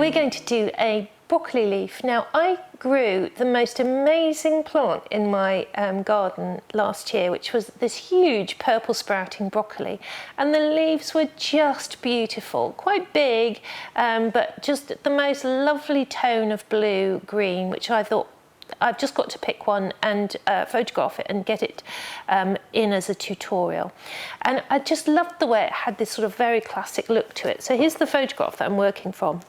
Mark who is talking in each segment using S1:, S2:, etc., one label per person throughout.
S1: we're going to do a broccoli leaf. Now, I grew the most amazing plant in my garden last year, which was this huge purple sprouting broccoli, and the leaves were just beautiful, quite big, but just the most lovely tone of blue green, which I thought I've just got to pick one and photograph it and get it in as a tutorial. And I just loved the way it had this sort of very classic look to it. So here's the photograph that I'm working from.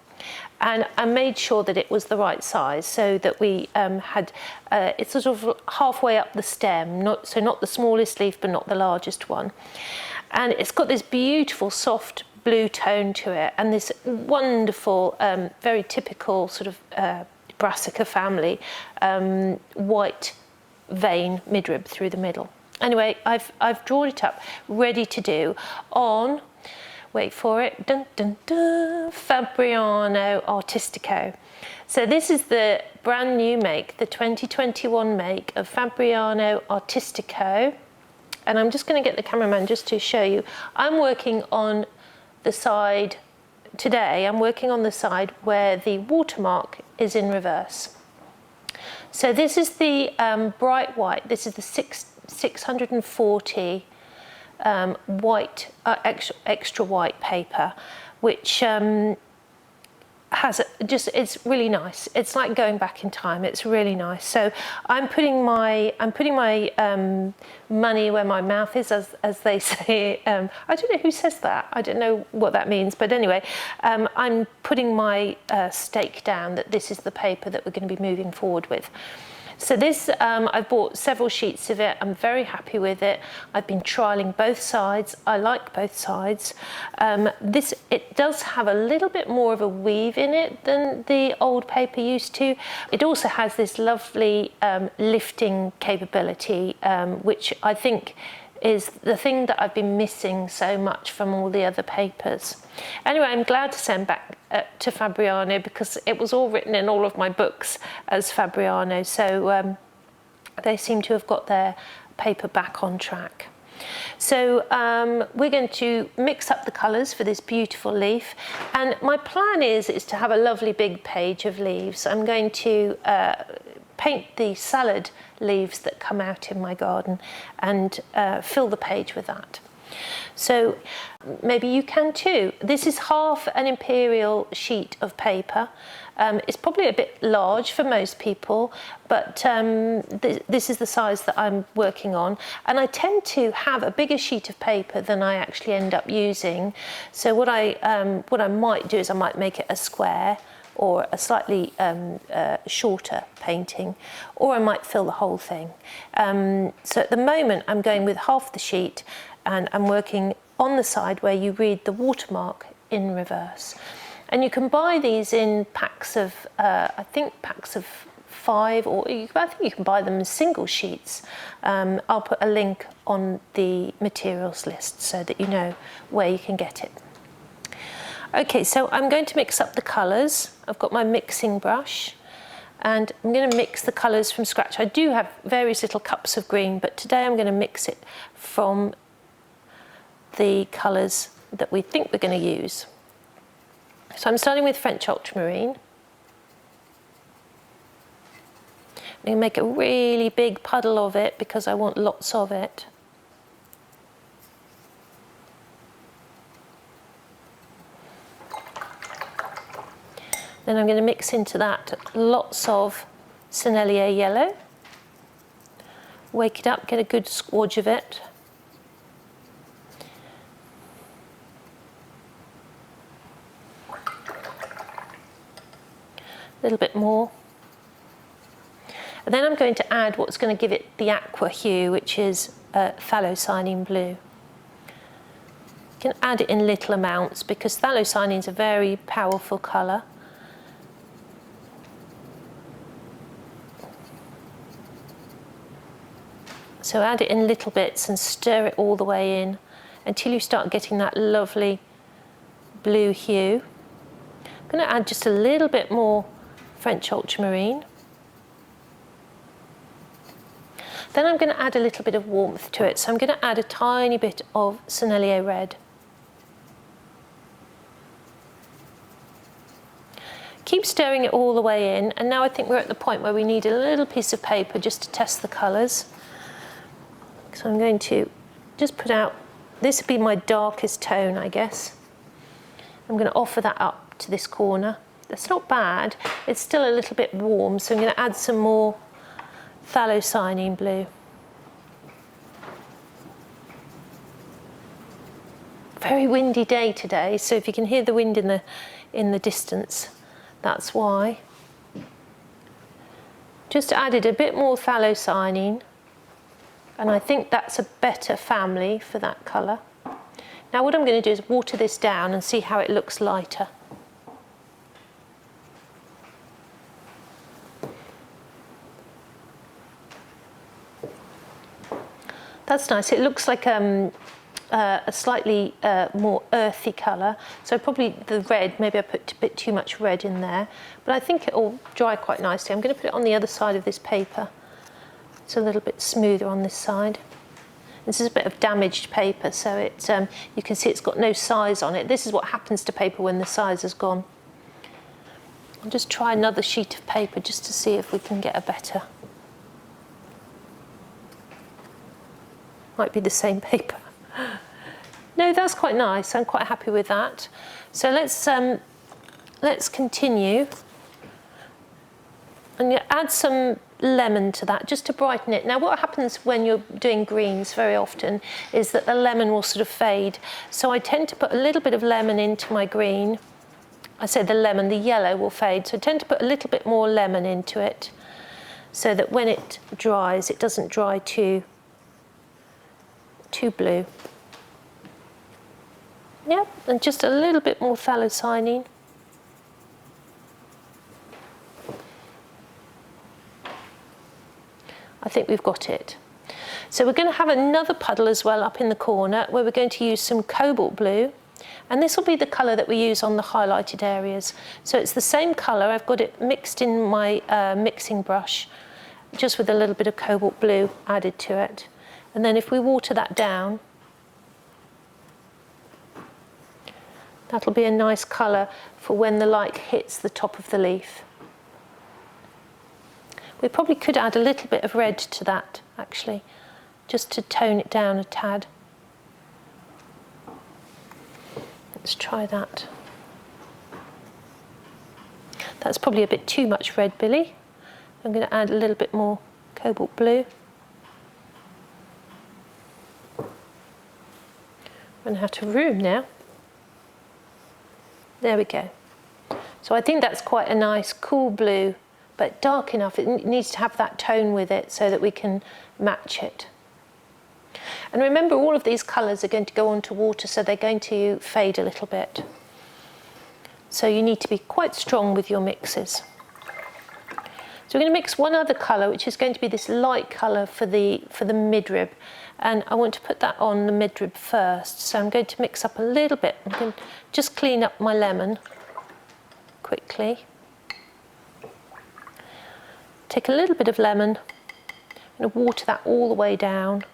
S1: And I made sure that it was the right size, so that we had it's sort of halfway up the stem, not the smallest leaf, but not the largest one. And it's got this beautiful soft blue tone to it, and this wonderful, very typical sort of Brassica family, white vein midrib through the middle. Anyway, I've drawn it up, ready to do on, wait for it, dun, dun, dun, Fabriano Artistico. So this is the brand new make, the 2021 make of Fabriano Artistico. And I'm just going to get the cameraman just to show you. I'm working on the side, today I'm working on the side where the watermark is in reverse. So this is the bright white, this is the 640 white, extra white paper, which has it's really nice. It's like going back in time. It's really nice. So I'm putting my money where my mouth is, as they say. I don't know who says that. I don't know what that means. But anyway, I'm putting my stake down that this is the paper that we're going to be moving forward with. So this, I've bought several sheets of it. I'm very happy with it. I've been trialing both sides. I like both sides. It does have a little bit more of a weave in it than the old paper used to. It also has this lovely lifting capability, which I think is the thing that I've been missing so much from all the other papers. Anyway, I'm glad to send back to Fabriano, because it was all written in all of my books as Fabriano, so they seem to have got their paper back on track. So we're going to mix up the colours for this beautiful leaf, and my plan is to have a lovely big page of leaves. I'm going to paint the salad leaves that come out in my garden and fill the page with that. So maybe you can too. This is half an imperial sheet of paper. It's probably a bit large for most people, but this is the size that I'm working on. And I tend to have a bigger sheet of paper than I actually end up using. So what I might do is I might make it a square, or a slightly shorter painting, or I might fill the whole thing. So at the moment I'm going with half the sheet, and I'm working on the side where you read the watermark in reverse. And you can buy these in packs of, I think packs of 5, or I think you can buy them as single sheets. I'll put a link on the materials list so that you know where you can get it. Okay, so I'm going to mix up the colours. I've got my mixing brush, and I'm going to mix the colours from scratch. I do have various little cups of green, but today I'm going to mix it from the colours that we think we're going to use. So I'm starting with French ultramarine. I'm going to make a really big puddle of it because I want lots of it. Then I'm going to mix into that lots of Sennelier yellow. Wake it up, get a good squodge of it. A little bit more. And then I'm going to add what's going to give it the aqua hue, which is phthalocyanine blue. You can add it in little amounts because phthalocyanine is a very powerful colour. So add it in little bits and stir it all the way in until you start getting that lovely blue hue. I'm going to add just a little bit more French ultramarine. Then I'm going to add a little bit of warmth to it. So I'm going to add a tiny bit of Sennelier red. Keep stirring it all the way in, and now I think we're at the point where we need a little piece of paper just to test the colours. So I'm going to just put out, this would be my darkest tone, I guess. I'm going to offer that up to this corner. That's not bad, it's still a little bit warm, so I'm going to add some more phthalocyanine blue. Very windy day today, so if you can hear the wind in the distance, that's why. Just added a bit more phthalocyanine, and I think that's a better family for that colour. Now what I'm going to do is water this down and see how it looks lighter. That's nice. It looks like a slightly more earthy colour. So probably the red, maybe I put a bit too much red in there, but I think it will dry quite nicely. I'm going to put it on the other side of this paper. It's a little bit smoother on this side. This is a bit of damaged paper, so it, you can see it's got no size on it. This is what happens to paper when the size has gone. I'll just try another sheet of paper just to see if we can get a better. Might be the same paper. No, that's quite nice. I'm quite happy with that. So let's continue. I'm going to add some lemon to that just to brighten it. Now what happens when you're doing greens very often is that the lemon will sort of fade. So I tend to put a little bit of lemon into my green. I say the lemon, the yellow will fade. So I tend to put a little bit more lemon into it so that when it dries, it doesn't dry too blue. Yep, and just a little bit more phthalocyanine. I think we've got it. So we're going to have another puddle as well up in the corner where we're going to use some cobalt blue, and this will be the colour that we use on the highlighted areas. So it's the same colour. I've got it mixed in my mixing brush, just with a little bit of cobalt blue added to it. And then if we water that down, that'll be a nice colour for when the light hits the top of the leaf. We probably could add a little bit of red to that, actually, just to tone it down a tad. Let's try that. That's probably a bit too much red, Billy. I'm going to add a little bit more cobalt blue. I'm out of room now. There we go. So I think that's quite a nice cool blue, but dark enough. It needs to have that tone with it so that we can match it. And remember, all of these colours are going to go onto water, so they're going to fade a little bit. So you need to be quite strong with your mixes. So we're going to mix one other colour, which is going to be this light colour for the midrib. And I want to put that on the midrib first. So I'm going to mix up a little bit. I'm going to just clean up my lemon quickly. Take a little bit of lemon. I'm going to water that all the way down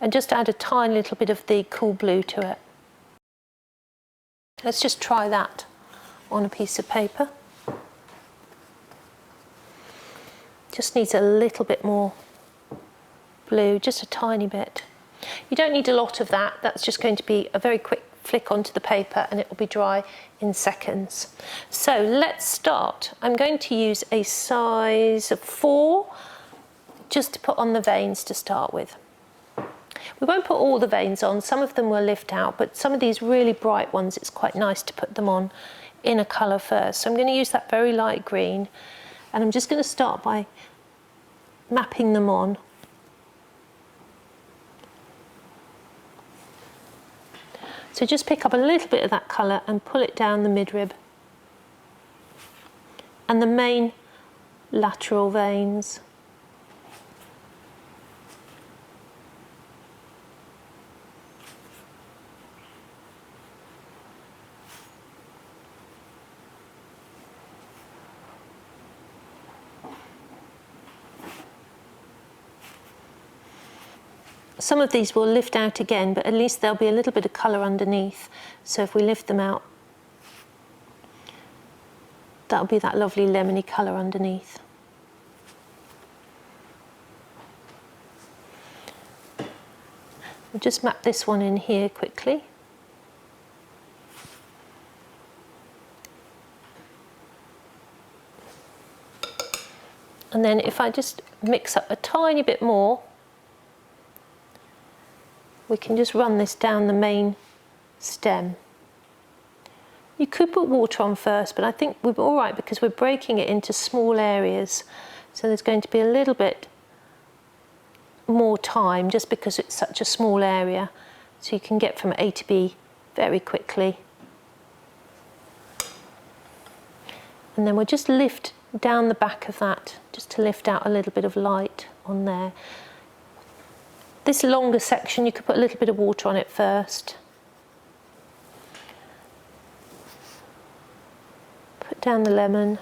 S1: and just add a tiny little bit of the cool blue to it. Let's just try that on a piece of paper. Just needs a little bit more blue, just a tiny bit. You don't need a lot of that. That's just going to be a very quick flick onto the paper and it will be dry in seconds. So let's start. I'm going to use a size 4 just to put on the veins to start with. We won't put all the veins on. Some of them will lift out, but some of these really bright ones, it's quite nice to put them on in a colour first. So I'm going to use that very light green, and I'm just going to start by mapping them on. So just pick up a little bit of that colour and pull it down the midrib and the main lateral veins. Some of these will lift out again, but at least there'll be a little bit of colour underneath. So if we lift them out, that'll be that lovely lemony colour underneath. We'll just map this one in here quickly. And then if I just mix up a tiny bit more, we can just run this down the main stem. You could put water on first, but I think we're all right because we're breaking it into small areas. So there's going to be a little bit more time just because it's such a small area. So you can get from A to B very quickly. And then we'll just lift down the back of that, just to lift out a little bit of light on there. This longer section, you could put a little bit of water on it first. Put down the lemon.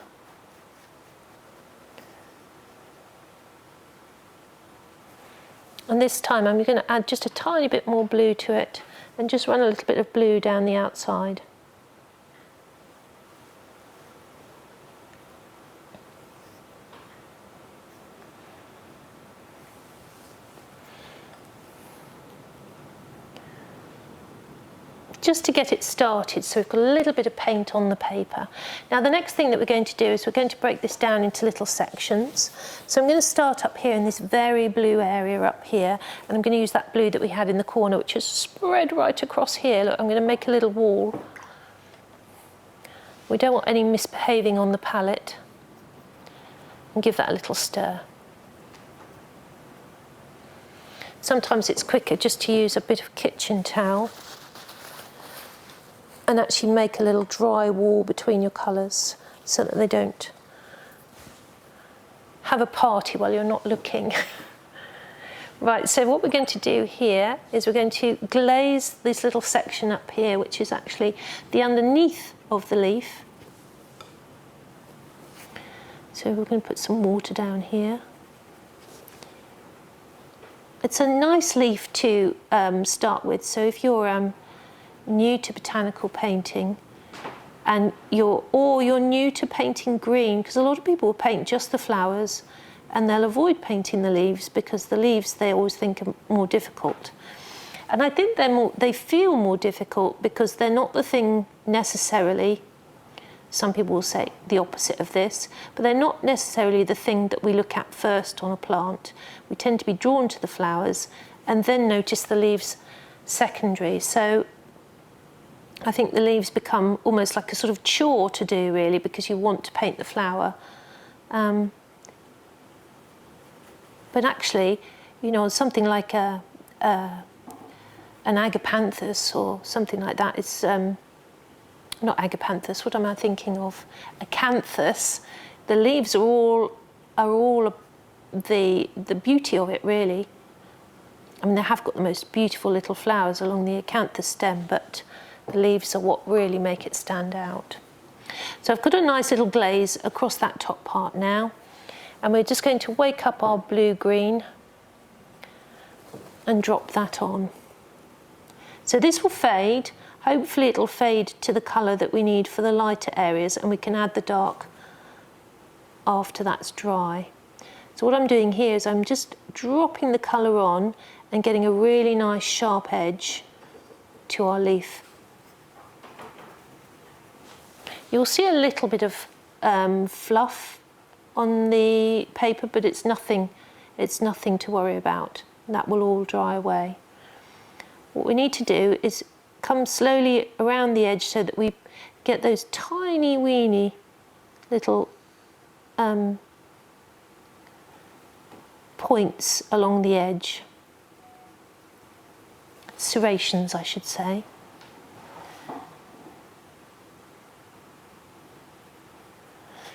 S1: And this time I'm going to add just a tiny bit more blue to it and just run a little bit of blue down the outside. Just to get it started, so we've got a little bit of paint on the paper. Now the next thing that we're going to do is we're going to break this down into little sections. So I'm going to start up here in this very blue area up here, and I'm going to use that blue that we had in the corner, which is spread right across here. Look, I'm going to make a little wall. We don't want any misbehaving on the palette, and give that a little stir. Sometimes it's quicker just to use a bit of kitchen towel and actually make a little dry wall between your colours so that they don't have a party while you're not looking. Right, so what we're going to do here is we're going to glaze this little section up here, which is actually the underneath of the leaf. So we're going to put some water down here. It's a nice leaf to start with, so if you're new to botanical painting and you're new to painting green, because a lot of people will paint just the flowers and they'll avoid painting the leaves because the leaves they always think are more difficult. And I think they feel more difficult because they're not the thing necessarily, some people will say the opposite of this, but they're not necessarily the thing that we look at first on a plant. We tend to be drawn to the flowers and then notice the leaves secondary. So I think the leaves become almost like a sort of chore to do, really, because you want to paint the flower. But actually, you know, something like an agapanthus or something like that, it's not agapanthus, what am I thinking of? Acanthus. The leaves are all the beauty of it, really. I mean, they have got the most beautiful little flowers along the acanthus stem, but the leaves are what really make it stand out. So I've got a nice little glaze across that top part now, and we're just going to wake up our blue-green and drop that on. So this will fade. Hopefully it'll fade to the colour that we need for the lighter areas, and we can add the dark after that's dry. So what I'm doing here is I'm just dropping the colour on and getting a really nice sharp edge to our leaf. You'll see a little bit of fluff on the paper, but it's nothing to worry about. That will all dry away. What we need to do is come slowly around the edge so that we get those tiny weeny little points along the edge. Serrations, I should say.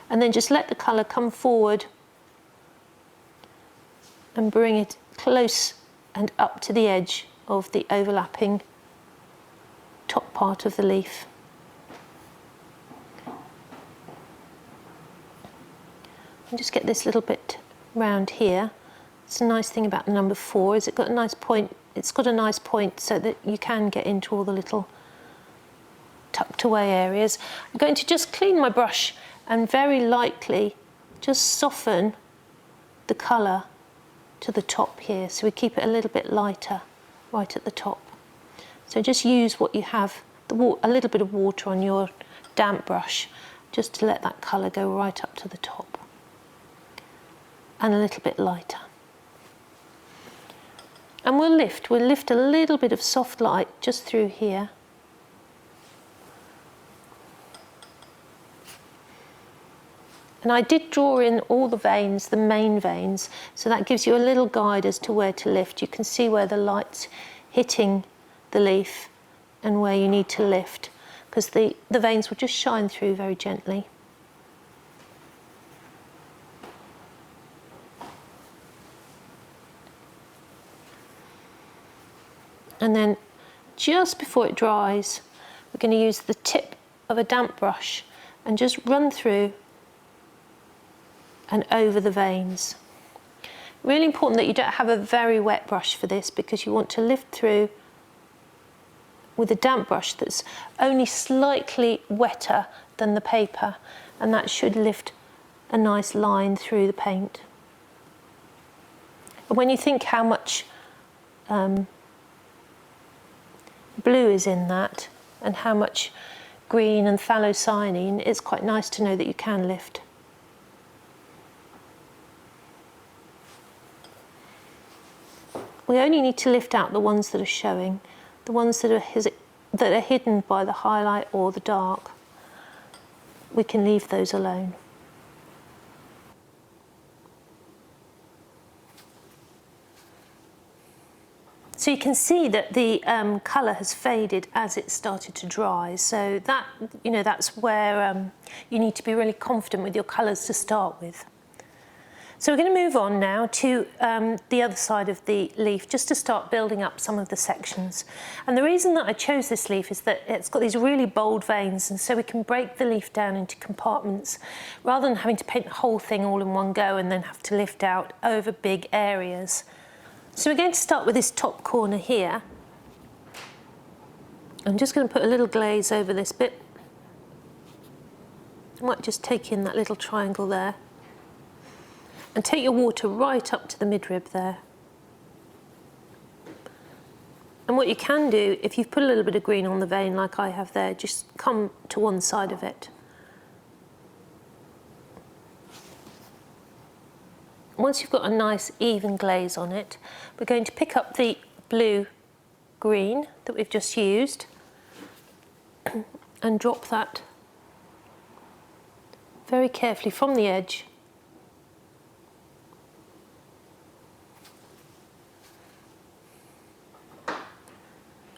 S1: And then just let the colour come forward and bring it close and up to the edge of the overlapping top part of the leaf. And just get this little bit round here. It's a nice thing about the number 4 is it's got a nice point so that you can get into all the little tucked away areas. I'm going to just clean my brush and very lightly just soften the colour to the top here, so we keep it a little bit lighter right at the top. So just use what you have, a little bit of water on your damp brush, just to let that colour go right up to the top, and a little bit lighter. And we'll lift a little bit of soft light just through here. And I did draw in all the veins, the main veins, so that gives you a little guide as to where to lift. You can see where the light's hitting the leaf and where you need to lift, because the veins will just shine through very gently. And then just before it dries, we're going to use the tip of a damp brush and just run through and over the veins. Really important that you don't have a very wet brush for this, because you want to lift through with a damp brush that's only slightly wetter than the paper, and that should lift a nice line through the paint. And when you think how much blue is in that and how much green and phthalocyanine, it's quite nice to know that you can lift. We only need to lift out the ones that are showing. The ones that are hidden by the highlight or the dark, we can leave those alone. So you can see that the colour has faded as it started to dry. So that, that's where you need to be really confident with your colours to start with. So we're going to move on now to the other side of the leaf, just to start building up some of the sections. And the reason that I chose this leaf is that it's got these really bold veins, and so we can break the leaf down into compartments rather than having to paint the whole thing all in one go and then have to lift out over big areas. So we're going to start with this top corner here. I'm just going to put a little glaze over this bit. I might just take in that little triangle there. And take your water right up to the midrib there. And what you can do, if you've put a little bit of green on the vein like I have there, just come to one side of it. Once you've got a nice even glaze on it, we're going to pick up the blue-green that we've just used and drop that very carefully from the edge .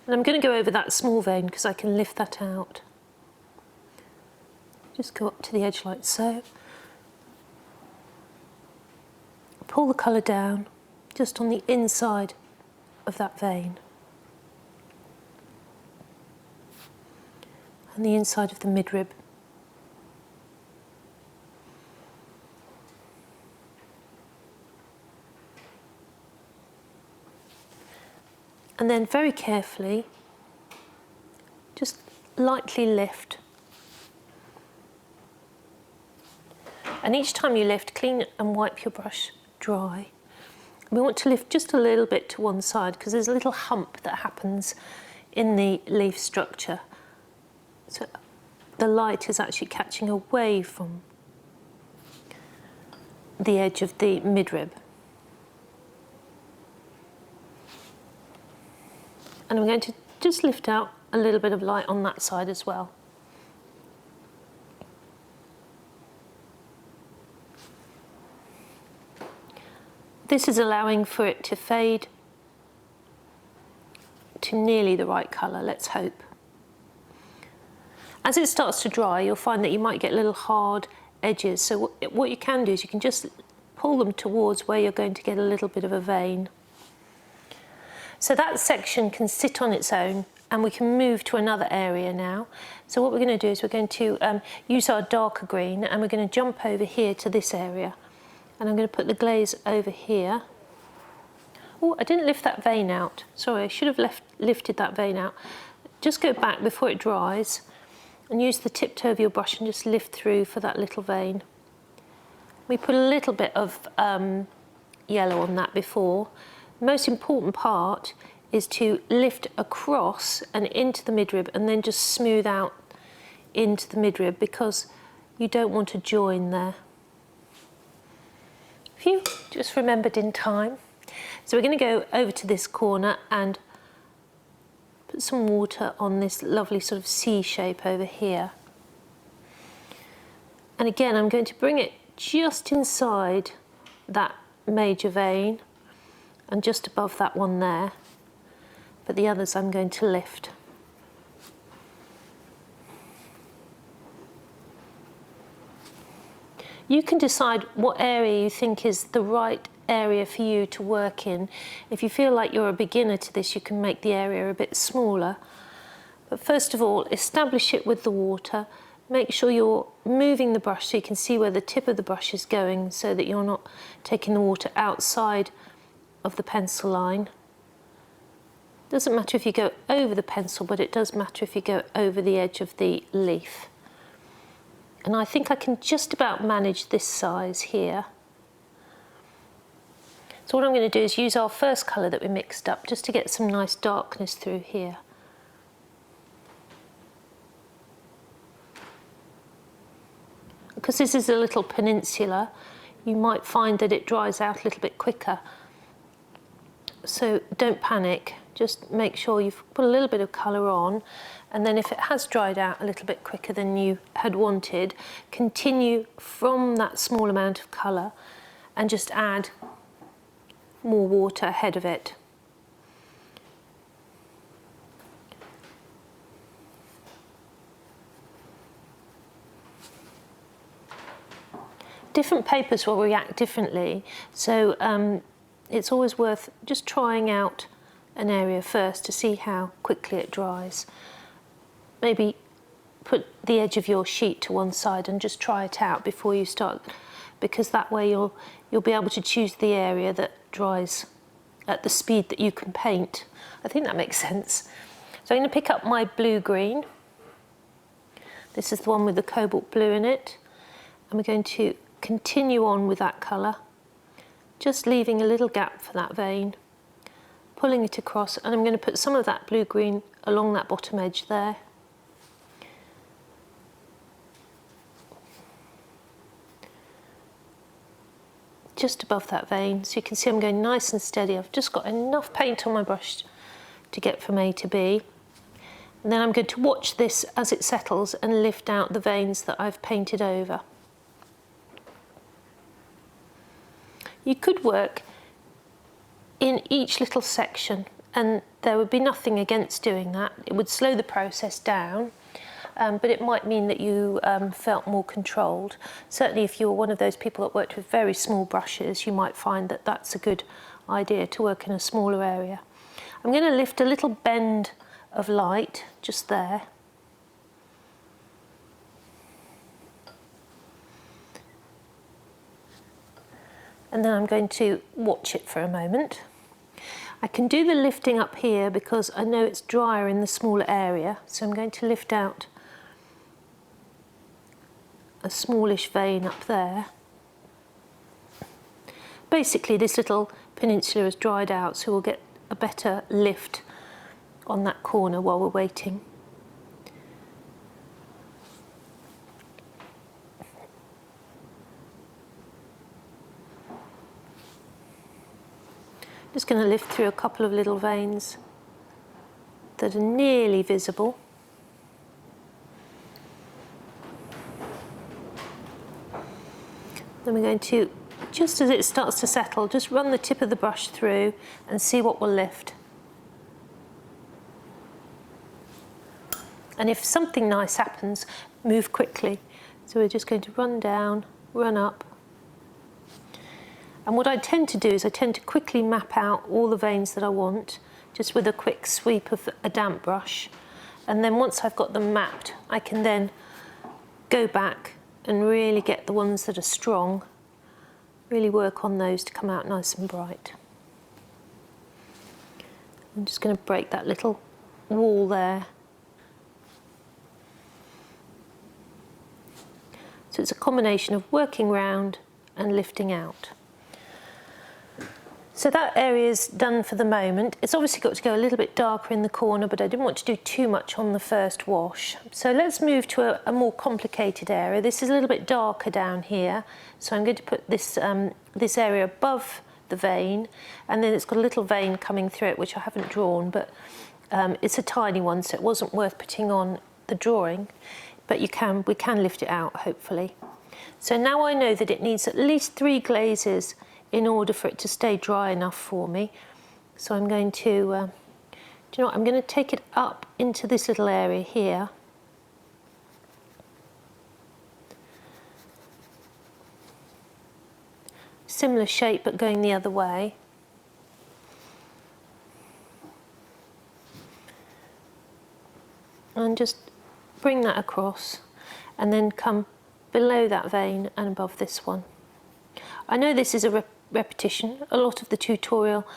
S1: And I'm going to go over that small vein because I can lift that out. Just go up to the edge like so. Pull the colour down just on the inside of that vein. And the inside of the midrib. And then very carefully, just lightly lift. And each time you lift, clean and wipe your brush dry. We want to lift just a little bit to one side because there's a little hump that happens in the leaf structure. So the light is actually catching away from the edge of the midrib. And I'm going to just lift out a little bit of light on that side as well. This is allowing for it to fade to nearly the right colour, let's hope. As it starts to dry, you'll find that you might get little hard edges. So what you can do is you can just pull them towards where you're going to get a little bit of a vein. So that section can sit on its own, and we can move to another area now. So what we're going to do is we're going to use our darker green, and we're going to jump over here to this area. And I'm going to put the glaze over here. Oh, I didn't lift that vein out. Sorry, I should have lifted that vein out. Just go back before it dries And use the tip toe of your brush and just lift through for that little vein. We put a little bit of yellow on that before. The most important part is to lift across and into the midrib and then just smooth out into the midrib, because you don't want to join there. Phew, just remembered in time. So we're going to go over to this corner and put some water on this lovely sort of C shape over here. And again, I'm going to bring it just inside that major vein and just above that one there, but the others I'm going to lift. You can decide what area you think is the right area for you to work in. If you feel like you're a beginner to this, you can make the area a bit smaller. But first of all, establish it with the water. Make sure you're moving the brush so you can see where the tip of the brush is going, so that you're not taking the water outside of the pencil line. Doesn't matter if you go over the pencil, but it does matter if you go over the edge of the leaf. And I think I can just about manage this size here. So what I'm going to do is use our first colour that we mixed up just to get some nice darkness through here. Because this is a little peninsula, you might find that it dries out a little bit quicker. So don't panic, just make sure you've put a little bit of colour on, and then if it has dried out a little bit quicker than you had wanted, continue from that small amount of colour and just add more water ahead of it. Different papers will react differently, so it's always worth just trying out an area first to see how quickly it dries. Maybe put the edge of your sheet to one side and just try it out before you start, because that way you'll be able to choose the area that dries at the speed that you can paint. I think that makes sense. So I'm going to pick up my blue-green. This is the one with the cobalt blue in it, and we're going to continue on with that colour, just leaving a little gap for that vein, pulling it across, and I'm going to put some of that blue-green along that bottom edge there. Just above that vein, so you can see I'm going nice and steady. I've just got enough paint on my brush to get from A to B. And then I'm going to watch this as it settles and lift out the veins that I've painted over. You could work in each little section, and there would be nothing against doing that. It would slow the process down, but it might mean that you felt more controlled. Certainly if you're one of those people that worked with very small brushes, you might find that that's a good idea to work in a smaller area. I'm going to lift a little bend of light just there. And then I'm going to watch it for a moment. I can do the lifting up here because I know it's drier in the smaller area, so I'm going to lift out a smallish vein up there. Basically this little peninsula has dried out, so we'll get a better lift on that corner while we're waiting. Just going to lift through a couple of little veins that are nearly visible. Then we're going to, just as it starts to settle, just run the tip of the brush through and see what will lift. And if something nice happens, move quickly. So we're just going to run down, run up. And what I tend to do is I tend to quickly map out all the veins that I want, just with a quick sweep of a damp brush. And then once I've got them mapped, I can then go back and really get the ones that are strong, really work on those to come out nice and bright. I'm just going to break that little wall there. So it's a combination of working round and lifting out. So that area is done for the moment. It's obviously got to go a little bit darker in the corner, but I didn't want to do too much on the first wash. So let's move to a more complicated area. This is a little bit darker down here. So I'm going to put this, this area above the vein, and then it's got a little vein coming through it, which I haven't drawn, but it's a tiny one, so it wasn't worth putting on the drawing, but we can lift it out, hopefully. So now I know that it needs at least 3 glazes in order for it to stay dry enough for me. So I'm going to, do you know what, I'm going to take it up into this little area here. Similar shape, but going the other way. And just bring that across, and then come below that vein and above this one. I know this is a repetition. A lot of the tutorial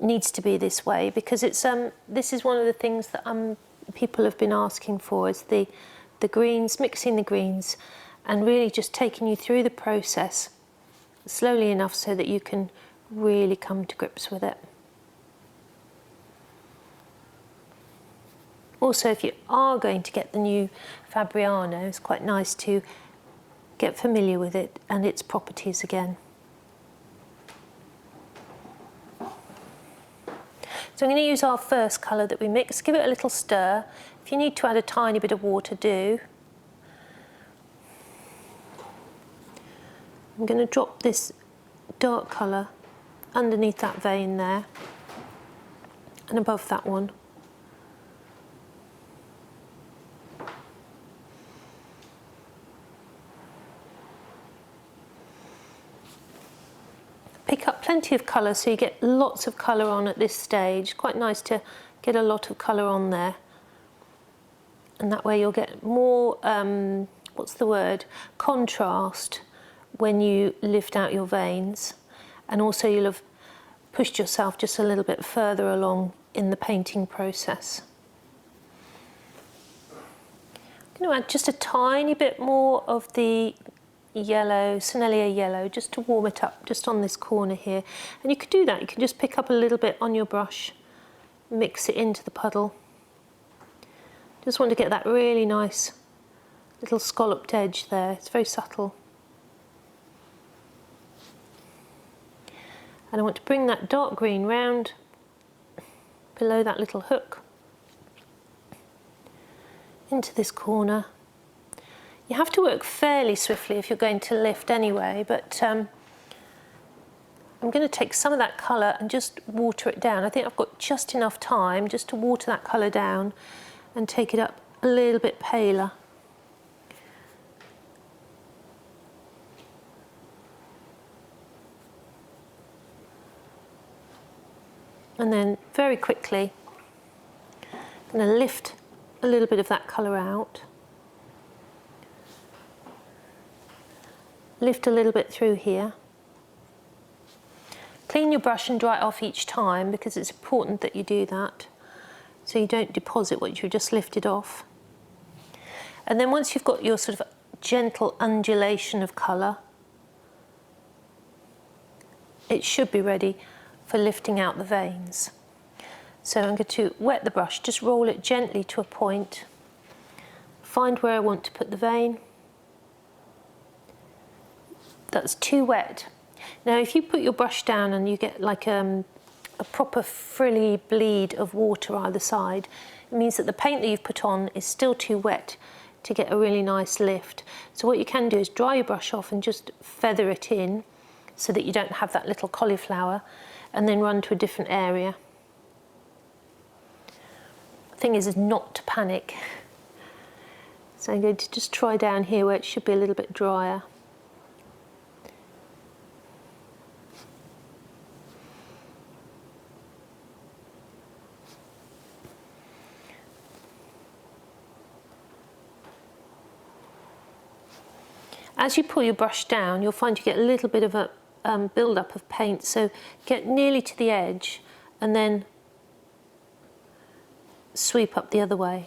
S1: needs to be this way because it's this is one of the things that people have been asking for, is the greens, mixing the greens, and really just taking you through the process slowly enough so that you can really come to grips with it. Also, if you are going to get the new Fabriano, it's quite nice to get familiar with it and its properties again. So I'm going to use our first colour that we mixed, give it a little stir. If you need to add a tiny bit of water, do. I'm going to drop this dark colour underneath that vein there and above that one. Pick up plenty of colour so you get lots of colour on at this stage. Quite nice to get a lot of colour on there. And that way you'll get more, what's the word, contrast when you lift out your veins. And also you'll have pushed yourself just a little bit further along in the painting process. I'm going to add just a tiny bit more of the yellow, Sennelier yellow, just to warm it up, just on this corner here. And you could do that, you can just pick up a little bit on your brush, mix it into the puddle. Just want to get that really nice little scalloped edge there, it's very subtle. And I want to bring that dark green round below that little hook into this corner. You have to work fairly swiftly if you're going to lift anyway, but I'm going to take some of that colour and just water it down. I think I've got just enough time just to water that colour down and take it up a little bit paler. And then very quickly, I'm going to lift a little bit of that colour out. Lift a little bit through here. Clean your brush and dry it off each time because it's important that you do that so you don't deposit what you just lifted off. And then once you've got your sort of gentle undulation of colour, it should be ready for lifting out the veins. So I'm going to wet the brush, just roll it gently to a point, find where I want to put the vein. That's too wet. Now if you put your brush down and you get like a proper frilly bleed of water either side, it means that the paint that you've put on is still too wet to get a really nice lift. So what you can do is dry your brush off and just feather it in so that you don't have that little cauliflower, and then run to a different area. The thing is not to panic. So I'm going to just try down here where it should be a little bit drier. As you pull your brush down, you'll find you get a little bit of a build-up of paint, so get nearly to the edge and then sweep up the other way.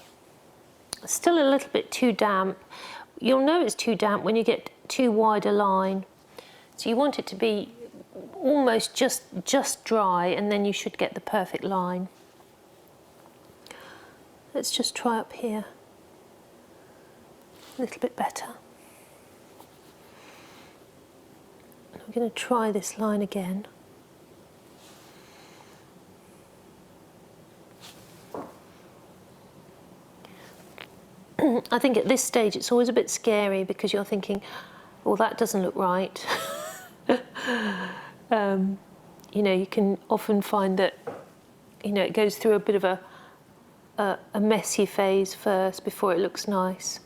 S1: Still a little bit too damp. You'll know it's too damp when you get too wide a line. So you want it to be almost just dry, and then you should get the perfect line. Let's just try up here. A little bit better. I'm going to try this line again. I think at this stage it's always a bit scary because you're thinking, well, that doesn't look right. You know, you can often find that, you know, it goes through a bit of a messy phase first before it looks nice.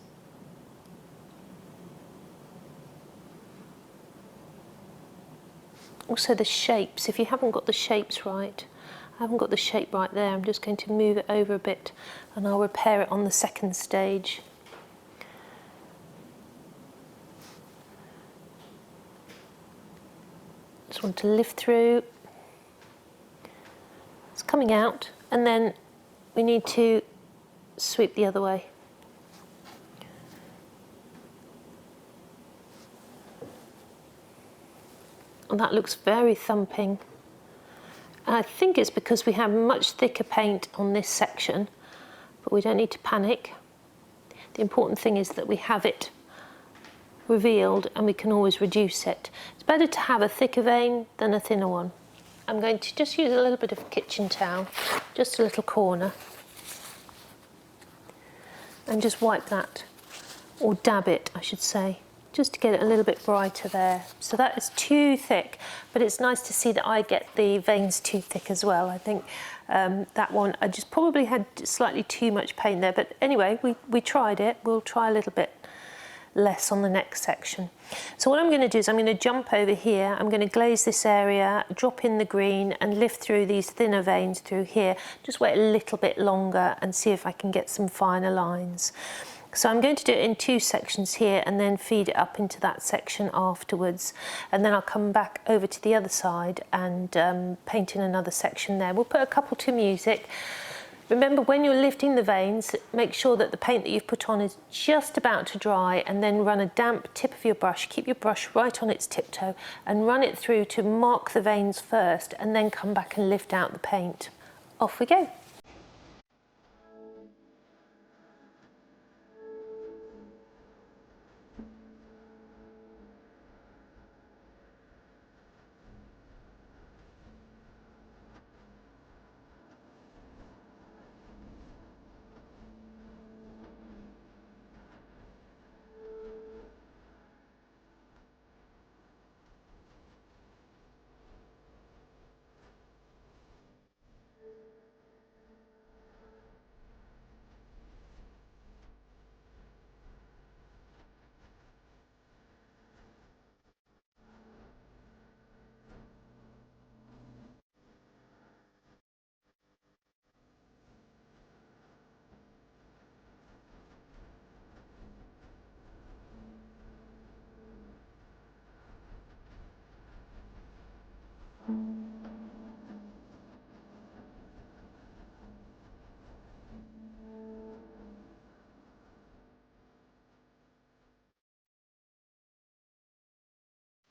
S1: Also the shapes, if you haven't got the shapes right, I haven't got the shape right there, I'm just going to move it over a bit and I'll repair it on the second stage. Just want to lift through. It's coming out, and then we need to sweep the other way. And that looks very thumping. I think it's because we have much thicker paint on this section, but we don't need to panic. The important thing is that we have it revealed and we can always reduce it. It's better to have a thicker vein than a thinner one. I'm going to just use a little bit of kitchen towel, just a little corner, and just wipe that, or dab it I should say, just to get it a little bit brighter there. So that is too thick, but it's nice to see that I get the veins too thick as well. I think that one, I just probably had slightly too much paint there, but anyway, we tried it. We'll try a little bit less on the next section. So what I'm going to do is I'm going to jump over here, I'm going to glaze this area, drop in the green and lift through these thinner veins through here, just wait a little bit longer and see if I can get some finer lines. So I'm going to do it in two sections here and then feed it up into that section afterwards, and then I'll come back over to the other side and paint in another section there. We'll put a couple to music. Remember, when you're lifting the veins, make sure that the paint that you've put on is just about to dry, and then run a damp tip of your brush, keep your brush right on its tiptoe and run it through to mark the veins first, and then come back and lift out the paint. Off we go.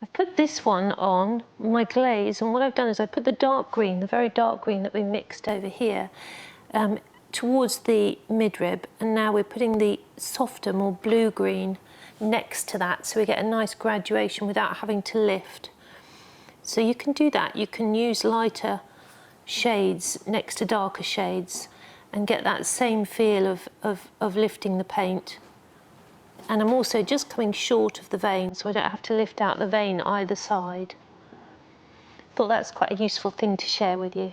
S1: I put this one on my glaze, and what I've done is I put the dark green, the very dark green that we mixed over here, towards the midrib, and now we're putting the softer, more blue green next to that, so we get a nice graduation without having to lift. So you can do that. You can use lighter shades next to darker shades and get that same feel of lifting the paint. And I'm also just coming short of the vein, so I don't have to lift out the vein either side. Thought that's quite a useful thing to share with you.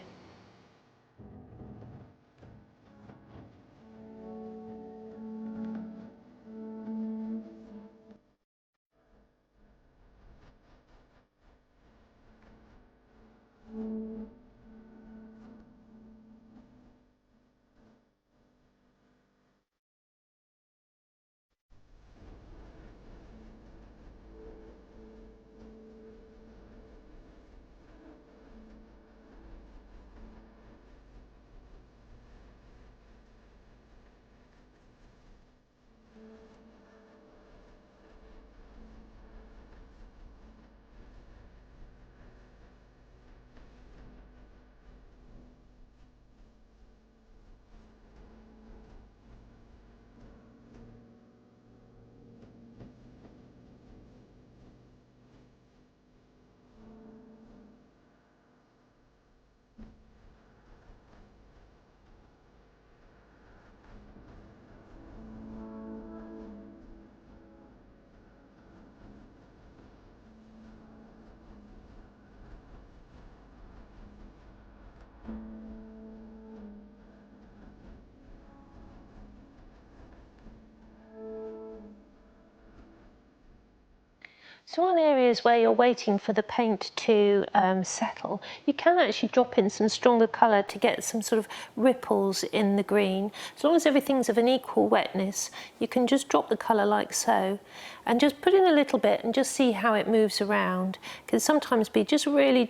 S1: So on areas where you're waiting for the paint to settle, you can actually drop in some stronger colour to get some sort of ripples in the green. As long as everything's of an equal wetness, you can just drop the colour like so and just put in a little bit and just see how it moves around. It can sometimes be just really,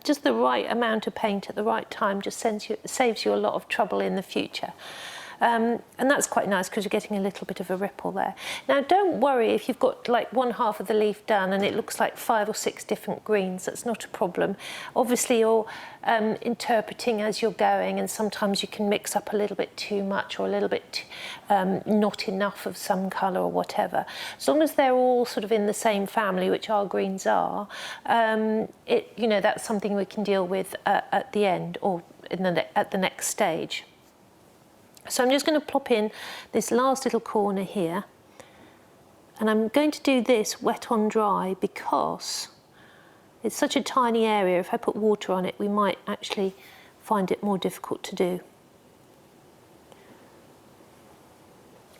S1: just the right amount of paint at the right time just saves you a lot of trouble in the future. And that's quite nice because you're getting a little bit of a ripple there. Now don't worry if you've got like one half of the leaf done and it looks like 5 or 6 different greens, that's not a problem. Obviously you're interpreting as you're going, and sometimes you can mix up a little bit too much or a little bit not enough of some colour or whatever. As long as they're all sort of in the same family, which our greens are, that's something we can deal with at the end or at the next stage. So I'm just going to plop in this last little corner here, and I'm going to do this wet on dry because it's such a tiny area. If I put water on it, we might actually find it more difficult to do.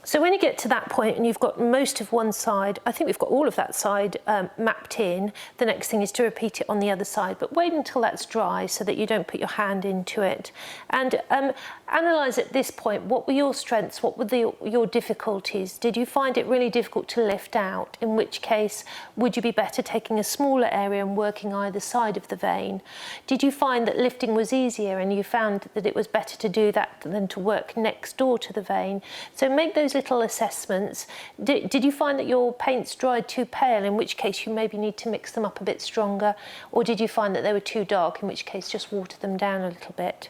S1: So when you get to that point and you've got most of one side, I think we've got all of that side mapped in, the next thing is to repeat it on the other side, but wait until that's dry so that you don't put your hand into it. And analyse at this point, what were your strengths, what were your difficulties? Did you find it really difficult to lift out? In which case, would you be better taking a smaller area and working either side of the vein? Did you find that lifting was easier and you found that it was better to do that than to work next door to the vein? So make those little assessments. Did you find that your paints dried too pale, in which case you maybe need to mix them up a bit stronger? Or did you find that they were too dark, in which case just water them down a little bit?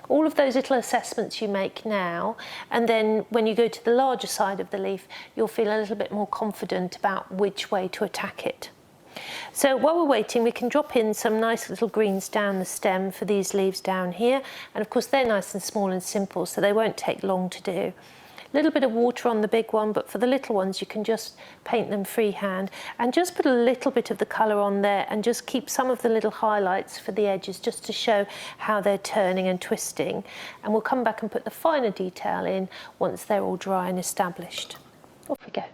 S1: All of those little assessments you make now, and then when you go to the larger side of the leaf, you'll feel a little bit more confident about which way to attack it. So while we're waiting, we can drop in some nice little greens down the stem for these leaves down here. And of course, they're nice and small and simple, so they won't take long to do. A little bit of water on the big one, but for the little ones, you can just paint them freehand and just put a little bit of the colour on there and just keep some of the little highlights for the edges just to show how they're turning and twisting. And we'll come back and put the finer detail in once they're all dry and established. Off we go.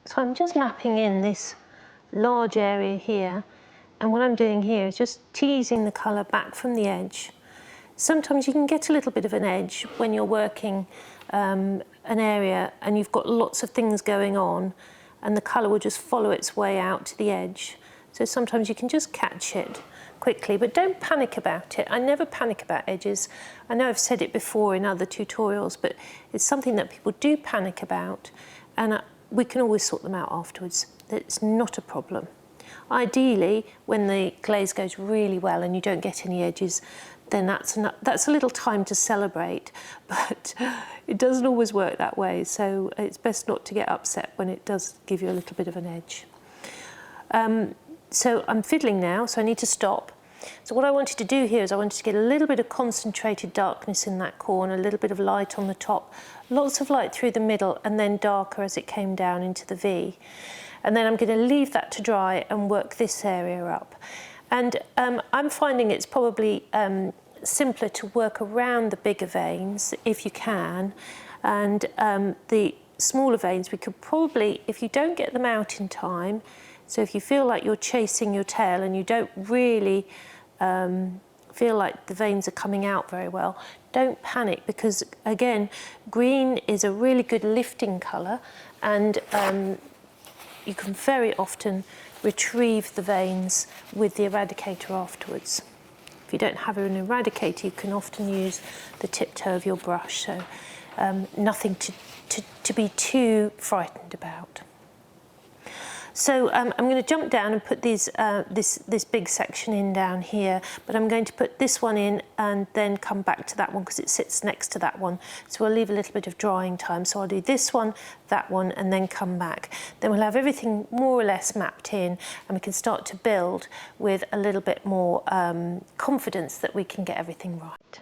S1: So I'm just mapping in this large area here, and what I'm doing here is just teasing the colour back from the edge. Sometimes you can get a little bit of an edge when you're working an area and you've got lots of things going on, and the colour will just follow its way out to the edge. So sometimes you can just catch it quickly, but don't panic about it. I never panic about edges. I know I've said it before in other tutorials, but it's something that people do panic about, and we can always sort them out afterwards. It's not a problem. Ideally, when the glaze goes really well and you don't get any edges, then that's a little time to celebrate, but it doesn't always work that way, so it's best not to get upset when it does give you a little bit of an edge. So I'm fiddling now, so I need to stop. So what I wanted to do here is I wanted to get a little bit of concentrated darkness in that corner, a little bit of light on the top, lots of light through the middle, and then darker as it came down into the V. And then I'm going to leave that to dry and work this area up. And I'm finding it's probably simpler to work around the bigger veins if you can, and the smaller veins we could probably, if you don't get them out in time, so if you feel like you're chasing your tail and you don't really feel like the veins are coming out very well, don't panic, because again, green is a really good lifting colour, and you can very often retrieve the veins with the eradicator afterwards. If you don't have an eradicator, you can often use the tip toe of your brush, so nothing to be too frightened about. So I'm going to jump down and put these, this big section in down here, but I'm going to put this one in and then come back to that one because it sits next to that one. So I'll leave a little bit of drying time. So I'll do this one, that one, and then come back. Then we'll have everything more or less mapped in, and we can start to build with a little bit more confidence that we can get everything right.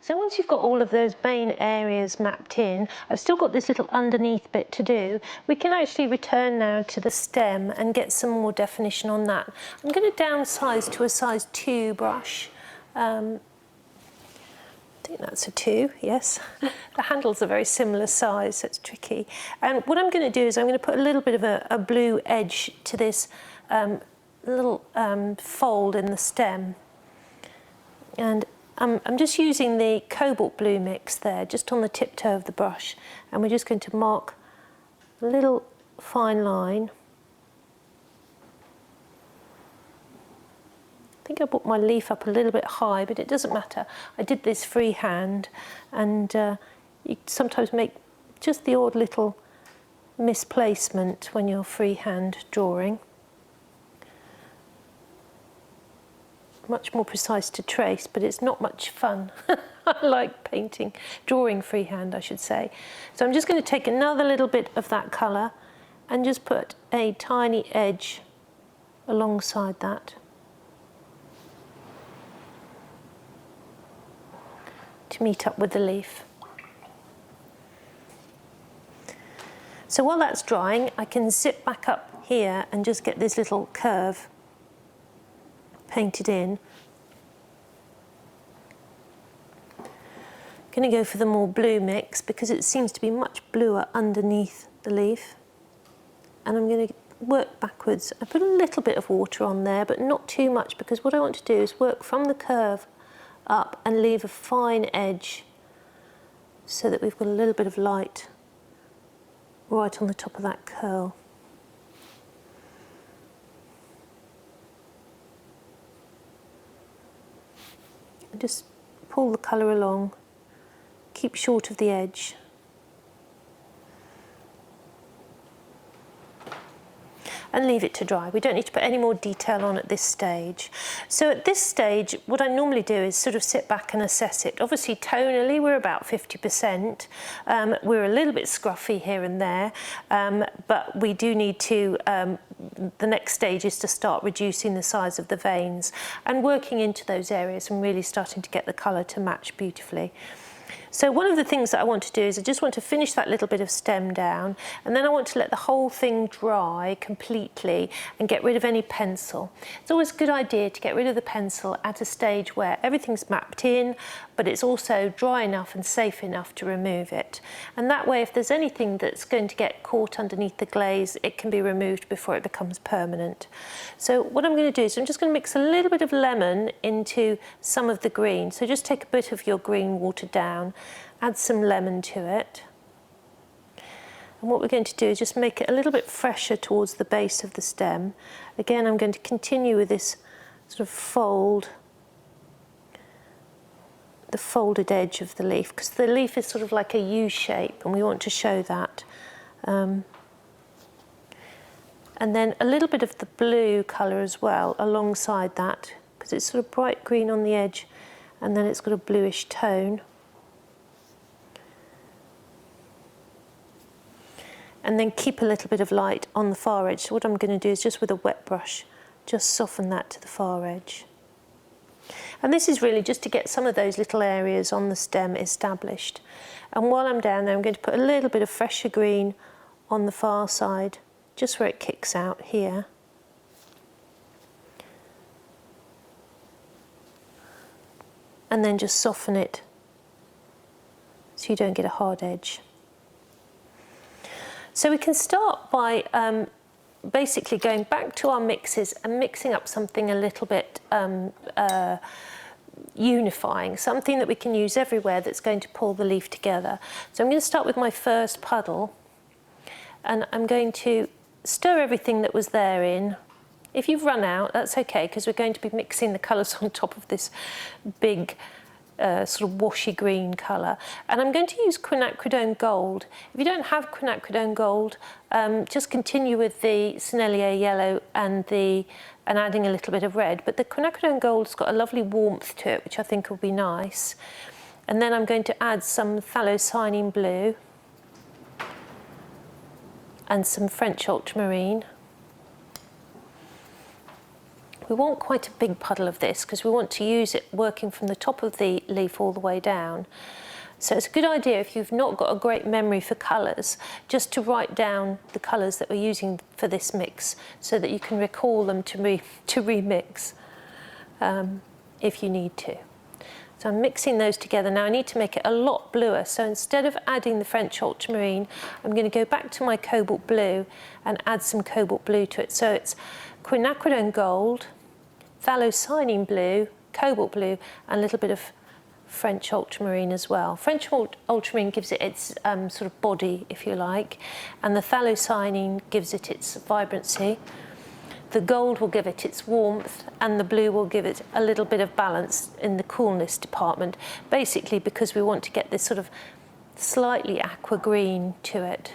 S1: So once you've got all of those main areas mapped in, I've still got this little underneath bit to do. We can actually return now to the stem and get some more definition on that. I'm going to downsize to a size 2 brush. I think that's a 2, yes. The handles are very similar size, so it's tricky. And what I'm going to do is I'm going to put a little bit of a blue edge to this little fold in the stem. And I'm just using the cobalt blue mix there, just on the tip toe of the brush, and we're just going to mark a little fine line. I think I brought my leaf up a little bit high, but it doesn't matter. I did this freehand, and you sometimes make just the odd little misplacement when you're freehand drawing. Much more precise to trace, but it's not much fun. I like painting, drawing freehand, I should say. So I'm just going to take another little bit of that colour and just put a tiny edge alongside that to meet up with the leaf. So while that's drying, I can zip back up here and just get this little curve painted in. going to go for the more blue mix because it seems to be much bluer underneath the leaf. And I'm going to work backwards. I put a little bit of water on there, but not too much, because what I want to do is work from the curve up and leave a fine edge so that we've got a little bit of light right on the top of that curl. And just pull the colour along, keep short of the edge. And leave it to dry. We don't need to put any more detail on at this stage. So at this stage, what I normally do is sort of sit back and assess it. Obviously, tonally, we're about 50%. We're a little bit scruffy here and there, but we do need to, the next stage is to start reducing the size of the veins and working into those areas and really starting to get the colour to match beautifully. So one of the things that I want to do is I just want to finish that little bit of stem down, and then I want to let the whole thing dry completely and get rid of any pencil. It's always a good idea to get rid of the pencil at a stage where everything's mapped in, but it's also dry enough and safe enough to remove it. And that way, if there's anything that's going to get caught underneath the glaze, it can be removed before it becomes permanent. So what I'm going to do is I'm just going to mix a little bit of lemon into some of the green. So just take a bit of your green watered down, add some lemon to it. And what we're going to do is just make it a little bit fresher towards the base of the stem. Again, I'm going to continue with this sort of the folded edge of the leaf, because the leaf is sort of like a U shape and we want to show that. And then a little bit of the blue colour as well alongside that, because it's sort of bright green on the edge and then it's got a bluish tone. And then keep a little bit of light on the far edge. So what I'm going to do is just with a wet brush, just soften that to the far edge. And this is really just to get some of those little areas on the stem established. And while I'm down there, I'm going to put a little bit of fresher green on the far side, just where it kicks out here. And then just soften it so you don't get a hard edge. So we can start by basically going back to our mixes and mixing up something a little bit unifying, something that we can use everywhere that's going to pull the leaf together. So I'm going to start with my first puddle, and I'm going to stir everything that was there in. If you've run out, that's okay, because we're going to be mixing the colours on top of this big sort of washy green colour. And I'm going to use quinacridone gold. If you don't have quinacridone gold, just continue with the Sennelier yellow and adding a little bit of red. But the quinacridone gold's got a lovely warmth to it, which I think will be nice. And then I'm going to add some phthalocyanine blue and some French ultramarine. We want quite a big puddle of this because we want to use it working from the top of the leaf all the way down. So it's a good idea, if you've not got a great memory for colours, just to write down the colours that we're using for this mix so that you can recall them to remix if you need to. So I'm mixing those together. Now I need to make it a lot bluer. So instead of adding the French ultramarine, I'm going to go back to my cobalt blue and add some cobalt blue to it. So it's quinacridone gold, phthalocyanine blue, cobalt blue, and a little bit of French ultramarine as well. French ultramarine gives it its sort of body, if you like, and the phthalocyanine gives it its vibrancy. The gold will give it its warmth, and the blue will give it a little bit of balance in the coolness department, basically because we want to get this sort of slightly aqua green to it.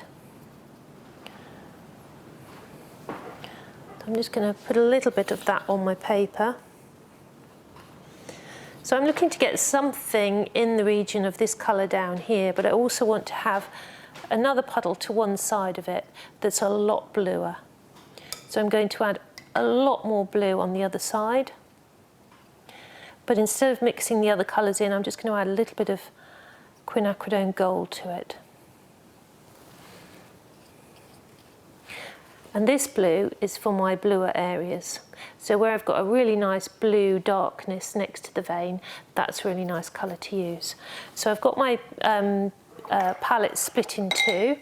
S1: I'm just going to put a little bit of that on my paper. So I'm looking to get something in the region of this colour down here, but I also want to have another puddle to one side of it that's a lot bluer. So I'm going to add a lot more blue on the other side. But instead of mixing the other colours in, I'm just going to add a little bit of quinacridone gold to it. And this blue is for my bluer areas. So where I've got a really nice blue darkness next to the vein, that's a really nice colour to use. So I've got my palette split in two.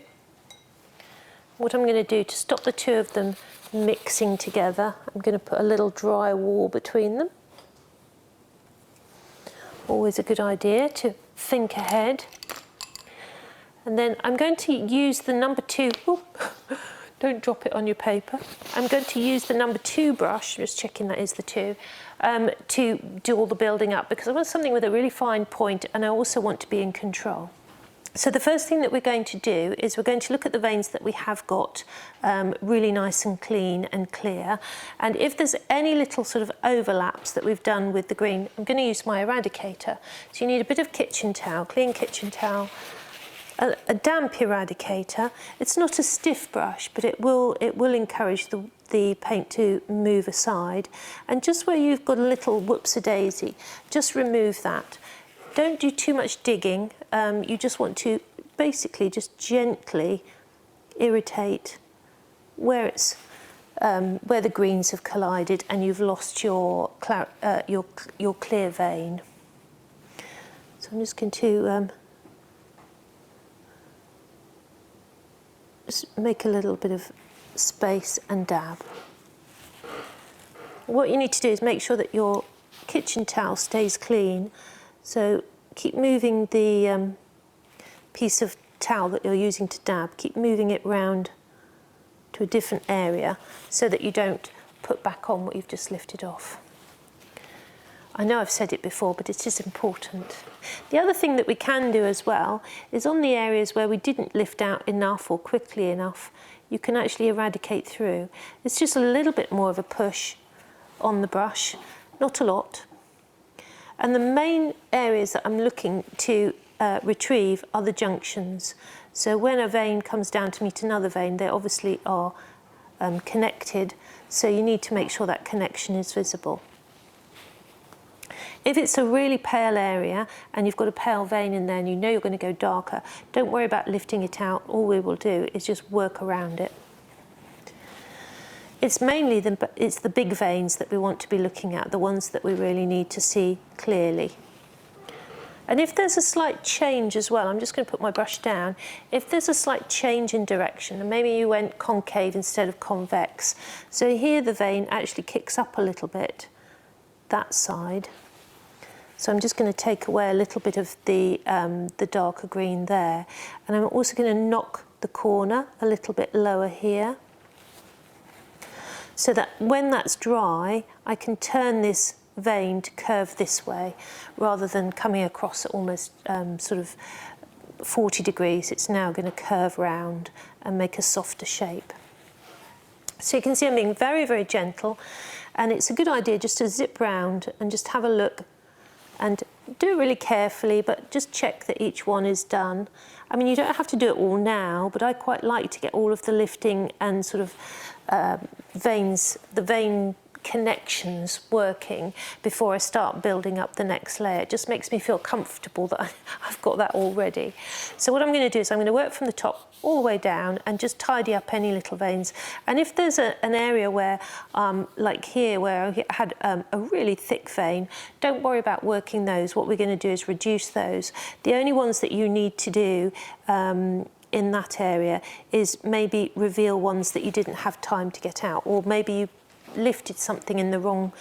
S1: What I'm going to do to stop the two of them mixing together, I'm going to put a little dry wall between them. Always a good idea to think ahead. And then I'm going to use the number 2, don't drop it on your paper. I'm going to use the number 2 brush, just checking that is the 2, to do all the building up, because I want something with a really fine point and I also want to be in control. So the first thing that we're going to do is we're going to look at the veins that we have got really nice and clean and clear. And if there's any little sort of overlaps that we've done with the green, I'm going to use my eradicator. So you need a bit of kitchen towel, clean kitchen towel, a damp eradicator. It's not a stiff brush, but it will encourage the paint to move aside. And just where you've got a little whoops-a-daisy, just remove that. Don't do too much digging. You just want to basically just gently irritate where it's where the greens have collided and you've lost your clear vein. So I'm just going to just make a little bit of space and dab. What you need to do is make sure that your kitchen towel stays clean. So keep moving the piece of towel that you're using to dab, keep moving it round to a different area so that you don't put back on what you've just lifted off. I know I've said it before, but it is important. The other thing that we can do as well is on the areas where we didn't lift out enough or quickly enough, you can actually eradicate through. It's just a little bit more of a push on the brush, not a lot. And the main areas that I'm looking to retrieve are the junctions. So when a vein comes down to meet another vein, they obviously are connected, so you need to make sure that connection is visible. If it's a really pale area and you've got a pale vein in there and you know you're going to go darker, don't worry about lifting it out. All we will do is just work around it. It's mainly the big veins that we want to be looking at, the ones that we really need to see clearly. And if there's a slight change as well, I'm just going to put my brush down, if there's a slight change in direction, and maybe you went concave instead of convex, so here the vein actually kicks up a little bit, that side. So I'm just going to take away a little bit of the darker green there, and I'm also going to knock the corner a little bit lower here, so that when that's dry, I can turn this vein to curve this way rather than coming across at almost sort of 40 degrees. It's now going to curve round and make a softer shape. So you can see I'm being very, very gentle, and it's a good idea just to zip round and just have a look and do it really carefully, but just check that each one is done. I mean, you don't have to do it all now, but I quite like to get all of the lifting and sort of the vein connections working before I start building up the next layer. It just makes me feel comfortable that I've got that already. So what I'm going to do is I'm going to work from the top all the way down and just tidy up any little veins. And if there's an area where, like here, where I had a really thick vein, don't worry about working those. What we're going to do is reduce those. The only ones that you need to do in that area is maybe reveal ones that you didn't have time to get out, or maybe you lifted something in the wrong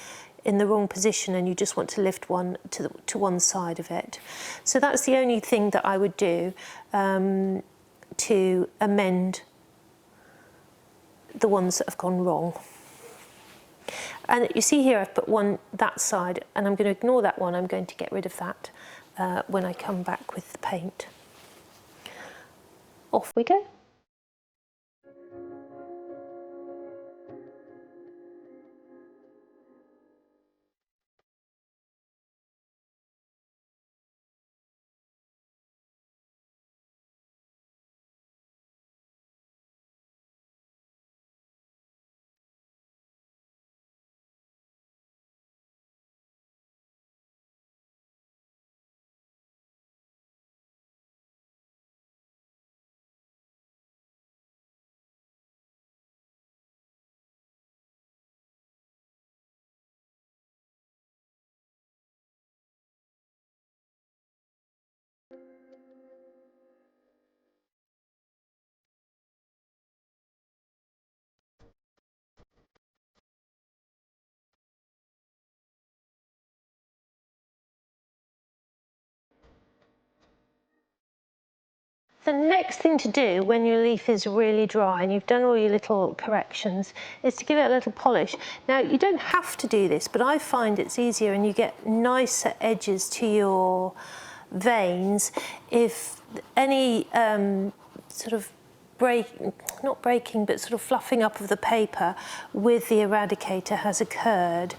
S1: position and you just want to lift one to one side of it. So that's the only thing that I would do to amend the ones that have gone wrong. And you see here I've put one that side, and I'm going to ignore that one. I'm going to get rid of that when I come back with the paint. Off we go. The next thing to do when your leaf is really dry and you've done all your little corrections is to give it a little polish. Now, you don't have to do this, but I find it's easier and you get nicer edges to your veins if any sort of not breaking, but sort of fluffing up of the paper with the eradicator has occurred.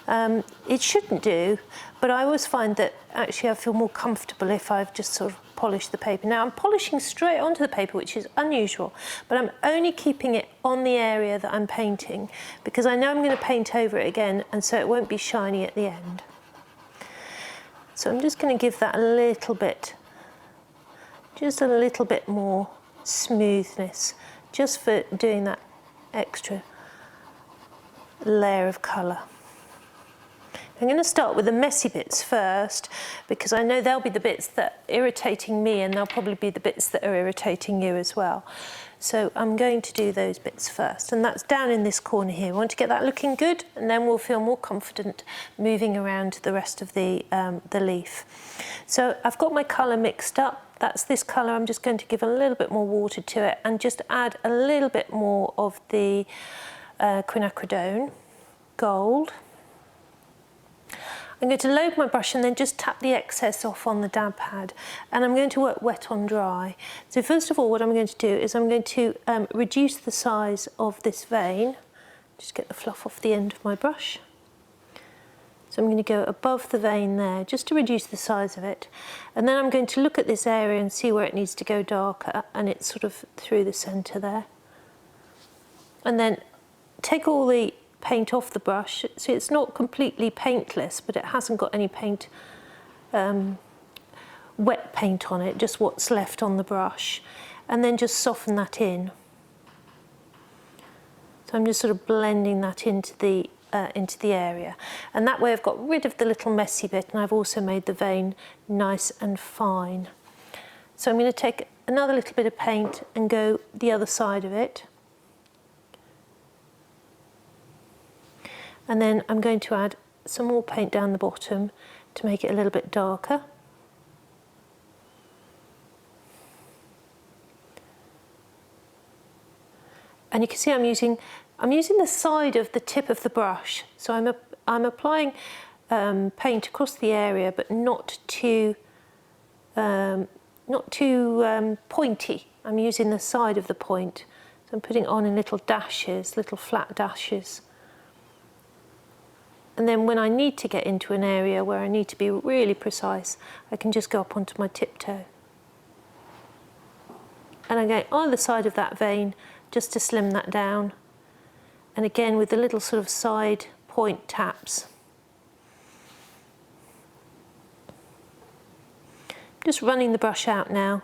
S1: It shouldn't do, but I always find that actually I feel more comfortable if I've just sort of polished the paper. Now I'm polishing straight onto the paper, which is unusual, but I'm only keeping it on the area that I'm painting because I know I'm going to paint over it again, and so it won't be shiny at the end. So I'm just going to give that a little bit, just a little bit more smoothness, just for doing that extra layer of colour. I'm going to start with the messy bits first because I know they'll be the bits that are irritating me, and they'll probably be the bits that are irritating you as well. So I'm going to do those bits first, and that's down in this corner here. We want to get that looking good, and then we'll feel more confident moving around the rest of the leaf. So I've got my colour mixed up. That's this colour. I'm just going to give a little bit more water to it and just add a little bit more of the quinacridone gold. I'm going to load my brush and then just tap the excess off on the dab pad, and I'm going to work wet on dry. So first of all, what I'm going to do is I'm going to reduce the size of this vein. Just get the fluff off the end of my brush. So I'm going to go above the vein there just to reduce the size of it, and then I'm going to look at this area and see where it needs to go darker, and it's sort of through the centre there. And then take all the paint off the brush, so it's not completely paintless, but it hasn't got any paint, wet paint on it, just what's left on the brush, and then just soften that in. So I'm just sort of blending that into the area, and that way I've got rid of the little messy bit, and I've also made the vein nice and fine. So I'm going to take another little bit of paint and go the other side of it. And then I'm going to add some more paint down the bottom to make it a little bit darker. And you can see I'm using the side of the tip of the brush. So I'm applying paint across the area, but not too pointy. I'm using the side of the point. So I'm putting it on in little dashes, little flat dashes. And then when I need to get into an area where I need to be really precise, I can just go up onto my tiptoe. And I go either side of that vein just to slim that down. And again with the little sort of side point taps. Just running the brush out now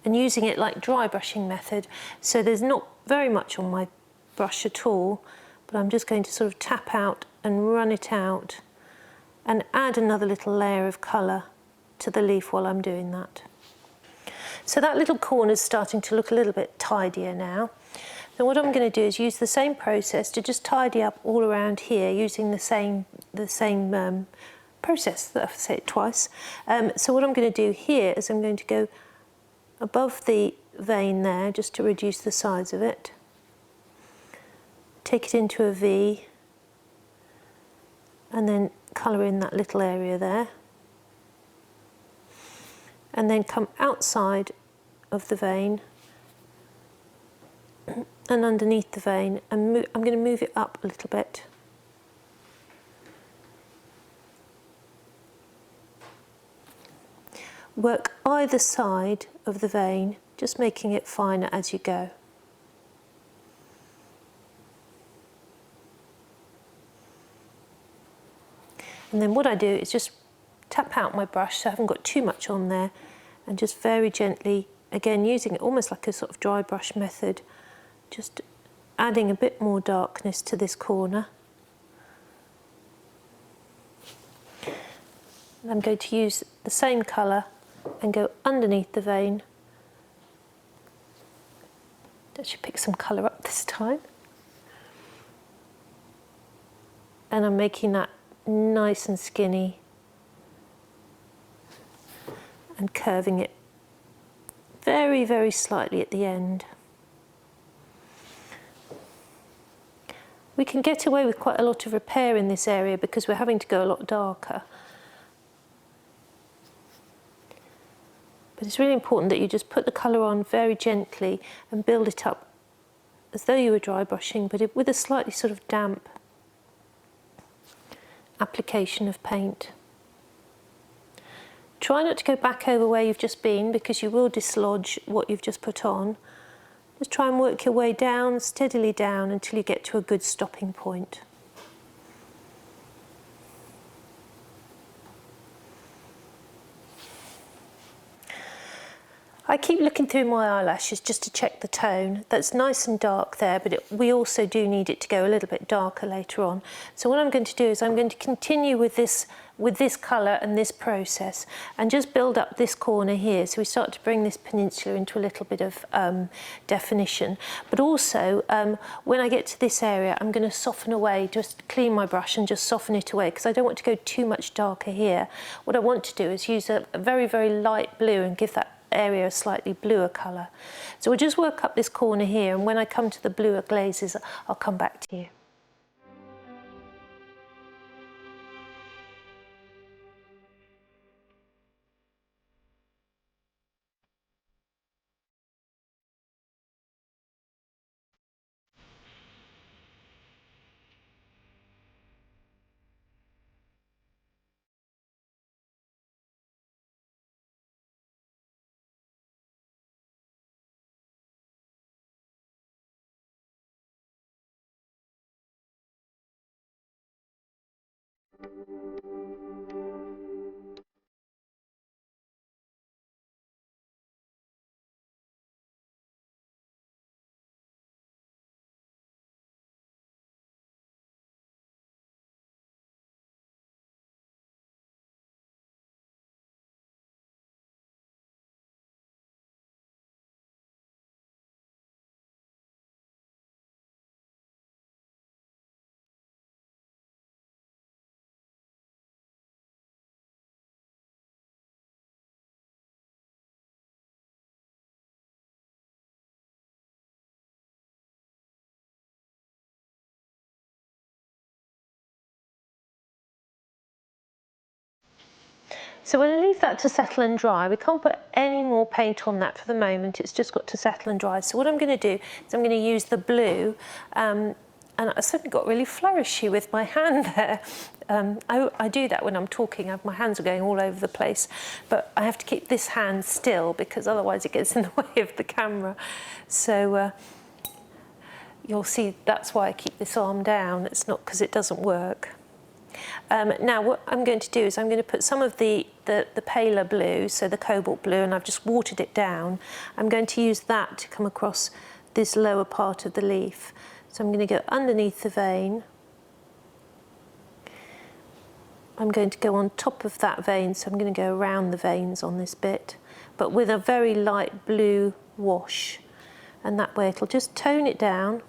S1: and using it like dry brushing method. So there's not very much on my brush at all, but I'm just going to sort of tap out and run it out and add another little layer of colour to the leaf while I'm doing that. So that little corner is starting to look a little bit tidier now. So what I'm going to do is use the same process to just tidy up all around here using the same process. I've said it twice. So what I'm going to do here is I'm going to go above the vein there just to reduce the size of it. Take it into a V and then colour in that little area there, and then come outside of the vein and underneath the vein, and I'm going to move it up a little bit. Work either side of the vein, just making it finer as you go. And then what I do is just tap out my brush so I haven't got too much on there, and just very gently, again using it almost like a sort of dry brush method, just adding a bit more darkness to this corner. And I'm going to use the same colour and go underneath the vein. Actually pick some colour up this time. And I'm making that nice and skinny and curving it very, very slightly at the end. We can get away with quite a lot of repair in this area because we're having to go a lot darker. But it's really important that you just put the colour on very gently and build it up as though you were dry brushing, but with a slightly sort of damp application of paint. Try not to go back over where you've just been because you will dislodge what you've just put on. Just try and work your way down, steadily down, until you get to a good stopping point. I keep looking through my eyelashes just to check the tone. That's nice and dark there, but we also do need it to go a little bit darker later on. So what I'm going to do is I'm going to continue with this colour and this process and just build up this corner here. So we start to bring this peninsula into a little bit of definition. But also, when I get to this area, I'm going to soften away, just clean my brush and just soften it away because I don't want to go too much darker here. What I want to do is use a very, very light blue and give that area a slightly bluer colour. So we'll just work up this corner here, and when I come to the bluer glazes, I'll come back to you. So we'll leave that to settle and dry. We can't put any more paint on that for the moment. It's just got to settle and dry. So what I'm going to do is I'm going to use the blue, and I suddenly got really flourishy with my hand there. I do that when I'm talking. My hands are going all over the place, but I have to keep this hand still because otherwise it gets in the way of the camera. So you'll see that's why I keep this arm down. It's not because it doesn't work. Now what I'm going to do is I'm going to put some of the paler blue, so the cobalt blue, and I've just watered it down. I'm going to use that to come across this lower part of the leaf. So I'm going to go underneath the vein. I'm going to go on top of that vein, so I'm going to go around the veins on this bit, but with a very light blue wash. And that way it'll just tone it down,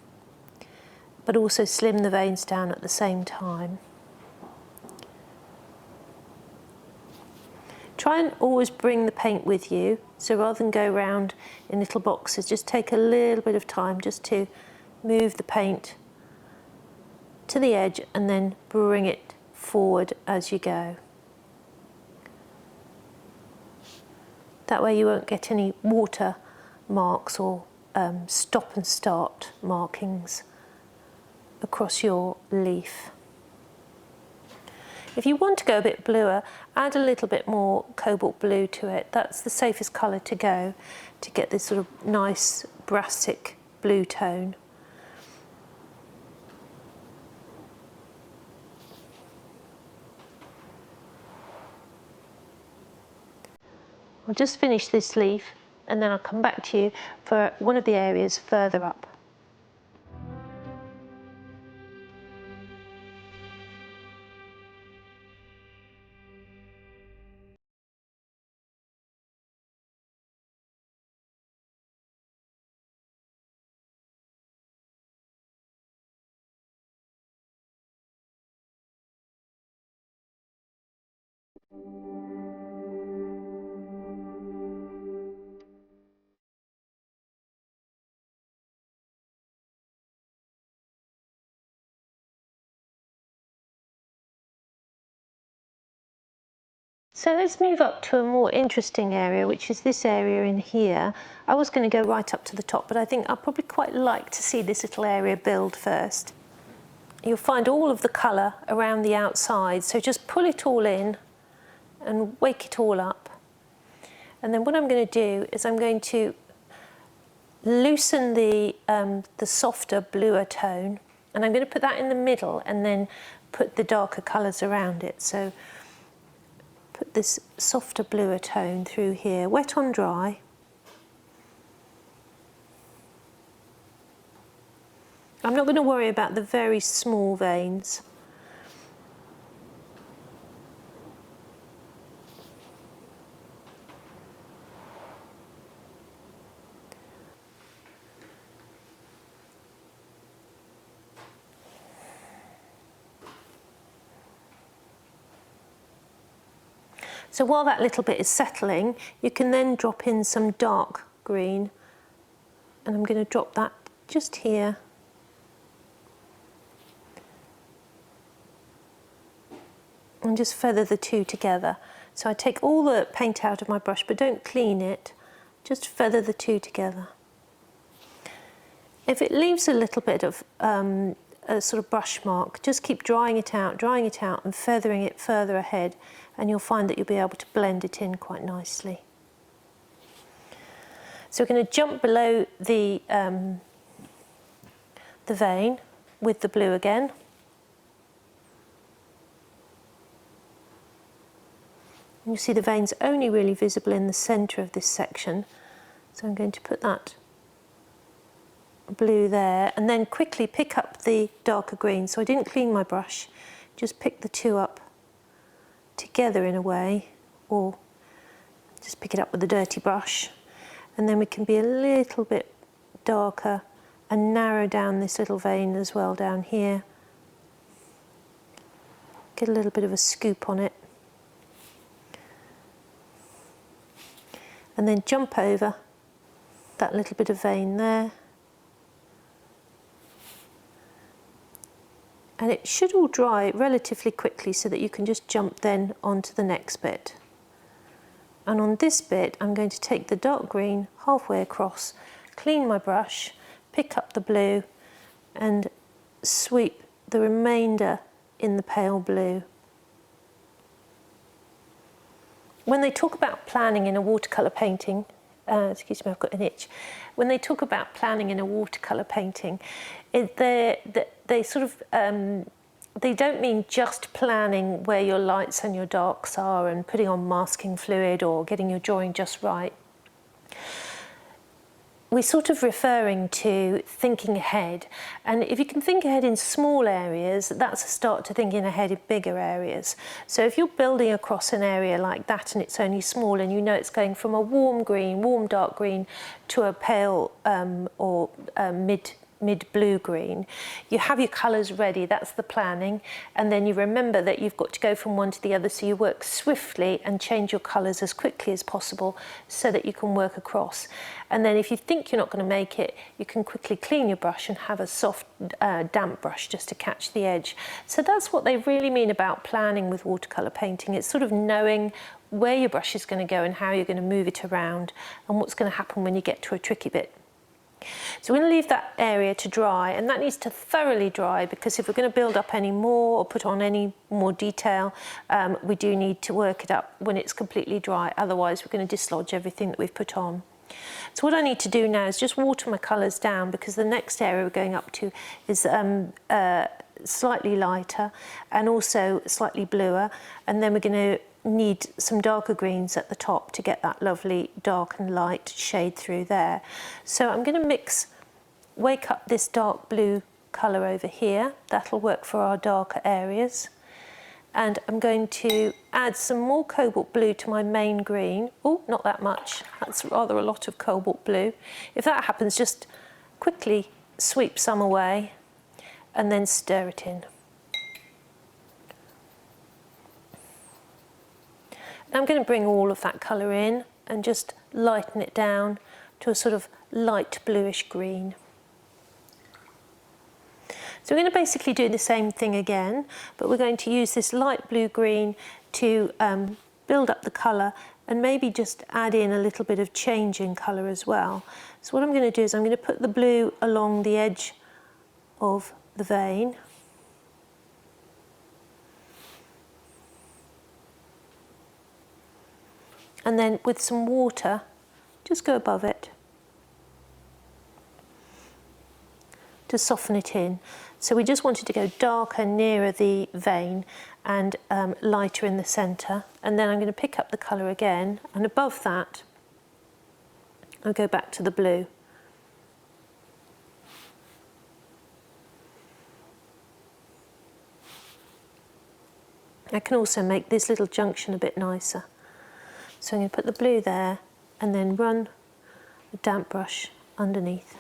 S1: but also slim the veins down at the same time. Try and always bring the paint with you, so rather than go around in little boxes, just take a little bit of time just to move the paint to the edge and then bring it forward as you go. That way you won't get any water marks or stop and start markings across your leaf. If you want to go a bit bluer, add a little bit more cobalt blue to it. That's the safest colour to go to get this sort of nice brassic blue tone. I'll just finish this leaf and then I'll come back to you for one of the areas further up. So let's move up to a more interesting area, which is this area in here. I was going to go right up to the top, but I think I'll probably quite like to see this little area build first. You'll find all of the colour around the outside, so just pull it all in and wake it all up. And then what I'm going to do is I'm going to loosen the softer, bluer tone, and I'm going to put that in the middle and then put the darker colours around it. So put this softer, bluer tone through here, wet on dry. I'm not going to worry about the very small veins. So while that little bit is settling, you can then drop in some dark green, and I'm going to drop that just here. And just feather the two together. So I take all the paint out of my brush, but don't clean it, just feather the two together. If it leaves a little bit of a sort of brush mark, just keep drying it out and feathering it further ahead, and you'll find that you'll be able to blend it in quite nicely. So we're going to jump below the vein with the blue again. And you see the vein's only really visible in the centre of this section, so I'm going to put that blue there and then quickly pick up the darker green. So I didn't clean my brush, just pick the two up together in a way, or just pick it up with a dirty brush, and then we can be a little bit darker and narrow down this little vein as well down here. Get a little bit of a scoop on it, and then jump over that little bit of vein there. And it should all dry relatively quickly so that you can just jump then onto the next bit. And on this bit, I'm going to take the dark green halfway across, clean my brush, pick up the blue and sweep the remainder in the pale blue. When they talk about planning in a watercolour painting, excuse me, I've got an itch. When they talk about planning in a watercolour painting, they sort of, they don't mean just planning where your lights and your darks are and putting on masking fluid or getting your drawing just right. We're sort of referring to thinking ahead, and if you can think ahead in small areas, that's a start to thinking ahead in bigger areas. So if you're building across an area like that and it's only small and you know it's going from a warm green, warm dark green to a pale or mid blue green, you have your colours ready, that's the planning, and then you remember that you've got to go from one to the other, so you work swiftly and change your colours as quickly as possible so that you can work across. And then if you think you're not going to make it, you can quickly clean your brush and have a soft damp brush just to catch the edge. So that's what they really mean about planning with watercolour painting. It's sort of knowing where your brush is going to go and how you're going to move it around and what's going to happen when you get to a tricky bit. So we're going to leave that area to dry, and that needs to thoroughly dry, because if we're going to build up any more or put on any more detail, we do need to work it up when it's completely dry, otherwise we're going to dislodge everything that we've put on. So what I need to do now is just water my colours down, because the next area we're going up to is slightly lighter and also slightly bluer, and then we're going to need some darker greens at the top to get that lovely dark and light shade through there. So I'm going to wake up this dark blue colour over here. That'll work for our darker areas. And I'm going to add some more cobalt blue to my main green. Oh, not that much. That's rather a lot of cobalt blue. If that happens, just quickly sweep some away and then stir it in. I'm going to bring all of that colour in and just lighten it down to a sort of light bluish green. So we're going to basically do the same thing again, but we're going to use this light blue green to build up the colour and maybe just add in a little bit of change in colour as well. So what I'm going to do is I'm going to put the blue along the edge of the vein. And then with some water, just go above it to soften it in. So we just wanted to go darker nearer the vein and lighter in the centre. And then I'm going to pick up the colour again, and above that I'll go back to the blue. I can also make this little junction a bit nicer. So I'm going to put the blue there and then run a damp brush underneath,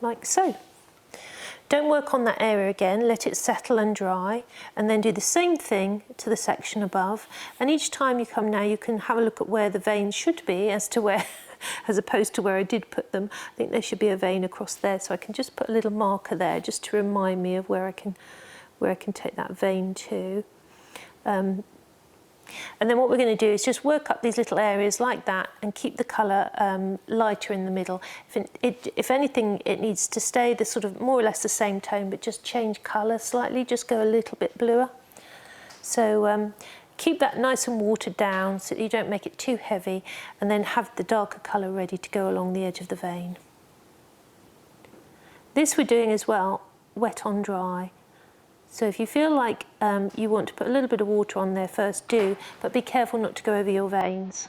S1: like so. Don't work on that area again, let it settle and dry, and then do the same thing to the section above. And each time you come now, you can have a look at where the veins should be as to where, as opposed to where I did put them. I think there should be a vein across there, so I can just put a little marker there just to remind me of where I can take that vein to. And then what we're going to do is just work up these little areas like that and keep the colour lighter in the middle. If anything, it needs to stay the sort of more or less the same tone, but just change colour slightly, just go a little bit bluer. So keep that nice and watered down so that you don't make it too heavy, and then have the darker colour ready to go along the edge of the vein. This we're doing as well, wet on dry. So if you feel like you want to put a little bit of water on there first, do, but be careful not to go over your veins.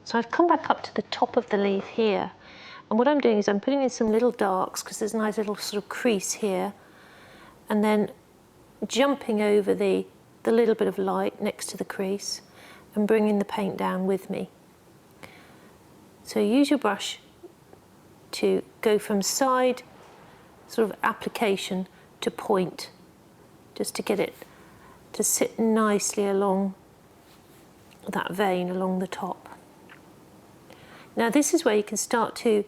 S1: So I've come back up to the top of the leaf here, and what I'm doing is I'm putting in some little darks because there's a nice little sort of crease here, and then jumping over the little bit of light next to the crease and bringing the paint down with me. So use your brush to go from side sort of application to point, just to get it to sit nicely along that vein along the top. Now this is where you can start to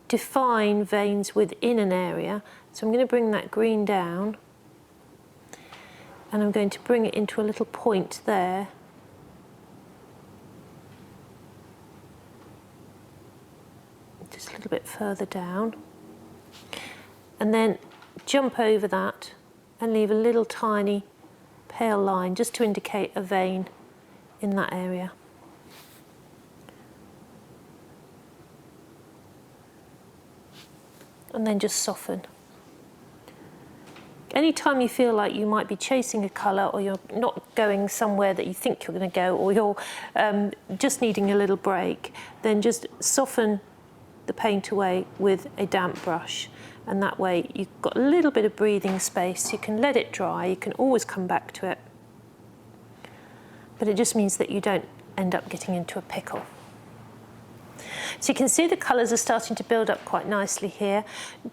S1: define veins within an area. So I'm going to bring that green down and I'm going to bring it into a little point there. Just a little bit further down. And then jump over that and leave a little tiny pale line just to indicate a vein in that area. And then just soften. Anytime you feel like you might be chasing a colour, or you're not going somewhere that you think you're going to go, or you're just needing a little break, then just soften the paint away with a damp brush. And that way you've got a little bit of breathing space. You can let it dry, you can always come back to it. but it just means that you don't end up getting into a pickle. So you can see the colours are starting to build up quite nicely here.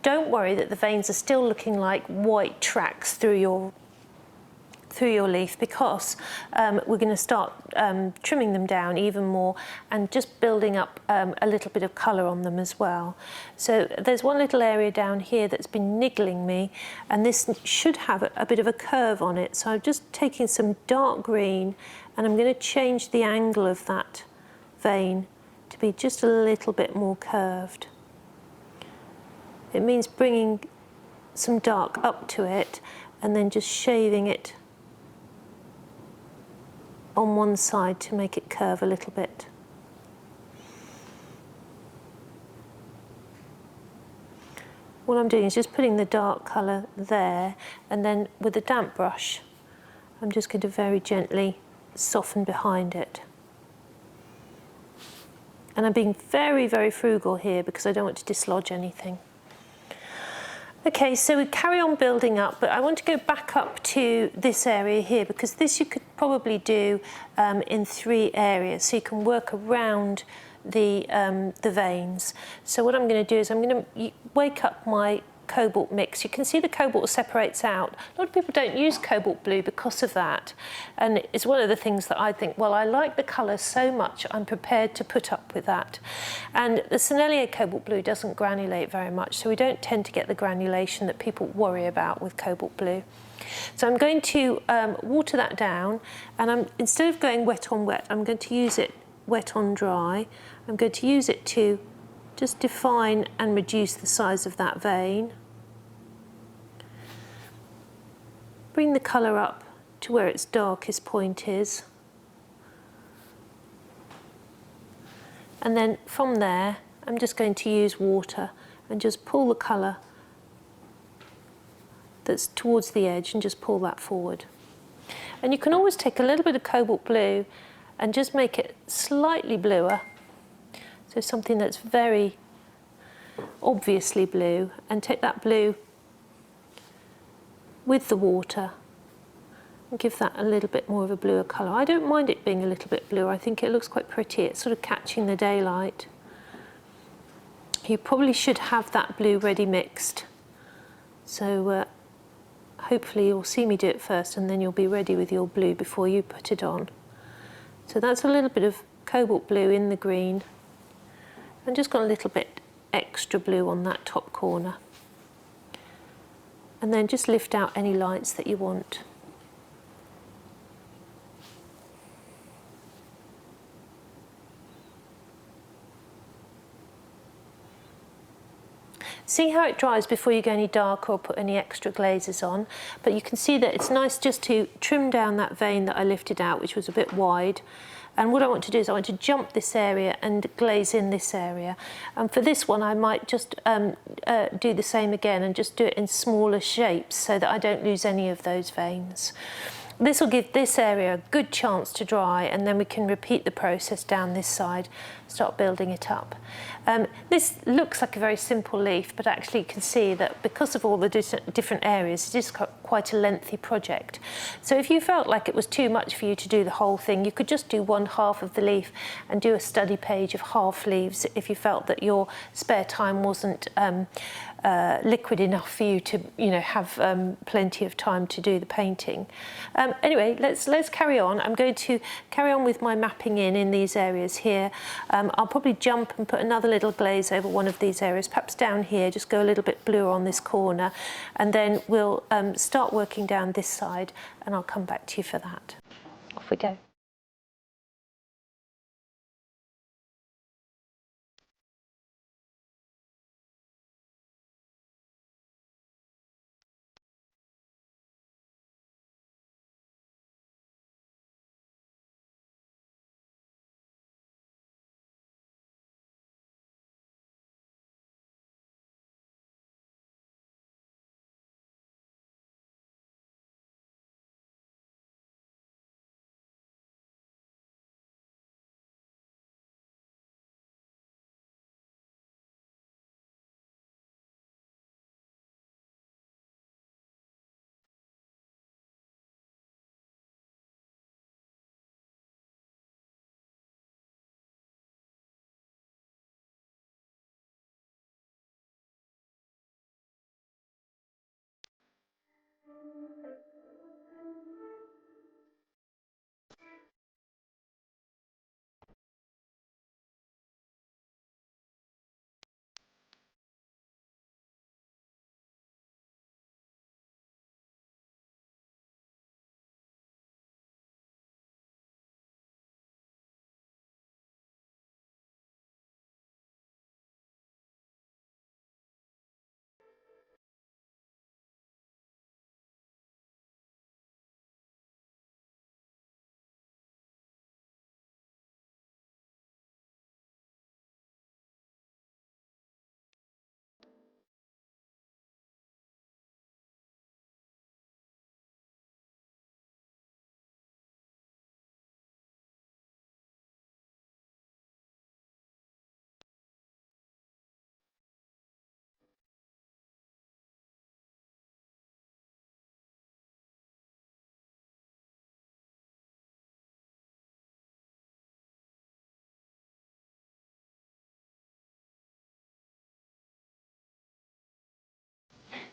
S1: Don't worry that the veins are still looking like white tracks through your leaf, because we're going to start trimming them down even more and just building up a little bit of colour on them as well. So there's one little area down here that's been niggling me, and this should have a bit of a curve on it. So I'm just taking some dark green and I'm going to change the angle of that vein to be just a little bit more curved. It means bringing some dark up to it and then just shaving it on one side to make it curve a little bit. What I'm doing is just putting the dark colour there, and then with a damp brush I'm just going to very gently soften behind it. And I'm being very, very frugal here because I don't want to dislodge anything. Okay, so we carry on building up, but I want to go back up to this area here, because this you could probably do in 3 areas, so you can work around the veins. So what I'm going to do is I'm going to wake up my cobalt mix. You can see the cobalt separates out. A lot of people don't use cobalt blue because of that, and it's one of the things that I think, well, I like the colour so much I'm prepared to put up with that. And the Sennelier cobalt blue doesn't granulate very much, so we don't tend to get the granulation that people worry about with cobalt blue. So I'm going to water that down, and instead of going wet on wet, I'm going to use it wet on dry. I'm going to use it to just define and reduce the size of that vein. Bring the colour up to where its darkest point is. And then from there, I'm just going to use water and just pull the colour that's towards the edge and just pull that forward. And you can always take a little bit of cobalt blue and just make it slightly bluer. So something that's very obviously blue, and take that blue with the water and give that a little bit more of a bluer colour. I don't mind it being a little bit bluer. I think it looks quite pretty. It's sort of catching the daylight. You probably should have that blue ready mixed. So hopefully you'll see me do it first, and then you'll be ready with your blue before you put it on. So that's a little bit of cobalt blue in the green, and just got a little bit extra blue on that top corner. And then just lift out any lights that you want. See how it dries before you go any darker or put any extra glazes on. But you can see that it's nice just to trim down that vein that I lifted out, which was a bit wide. And what I want to do is I want to jump this area and glaze in this area. And for this one, I might just do the same again and just do it in smaller shapes so that I don't lose any of those veins. This will give this area a good chance to dry, and then we can repeat the process down this side, start building it up. This looks like a very simple leaf, but actually you can see that because of all the different areas, it is quite a lengthy project. So if you felt like it was too much for you to do the whole thing, you could just do one half of the leaf and do a study page of half leaves if you felt that your spare time wasn't liquid enough for you to, have plenty of time to do the painting. Anyway, let's carry on. I'm going to carry on with my mapping in these areas here. I'll probably jump and put another little glaze over one of these areas, perhaps down here, just go a little bit bluer on this corner, and then we'll start working down this side, and I'll come back to you for that. Off we go.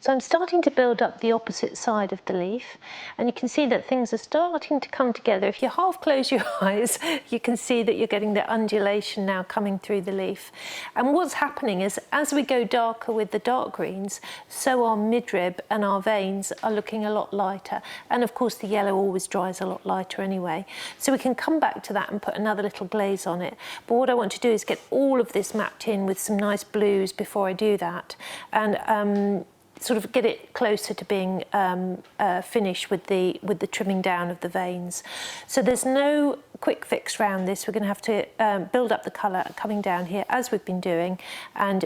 S1: So I'm starting to build up the opposite side of the leaf, and you can see that things are starting to come together. If you half close your eyes, you can see that you're getting the undulation now coming through the leaf. And what's happening is, as we go darker with the dark greens, so our midrib and our veins are looking a lot lighter. And of course the yellow always dries a lot lighter anyway. So we can come back to that and put another little glaze on it. But what I want to do is get all of this mapped in with some nice blues before I do that. And sort of get it closer to being finished with the trimming down of the veins. So there's no quick fix around this. We're going to have to build up the colour coming down here as we've been doing, and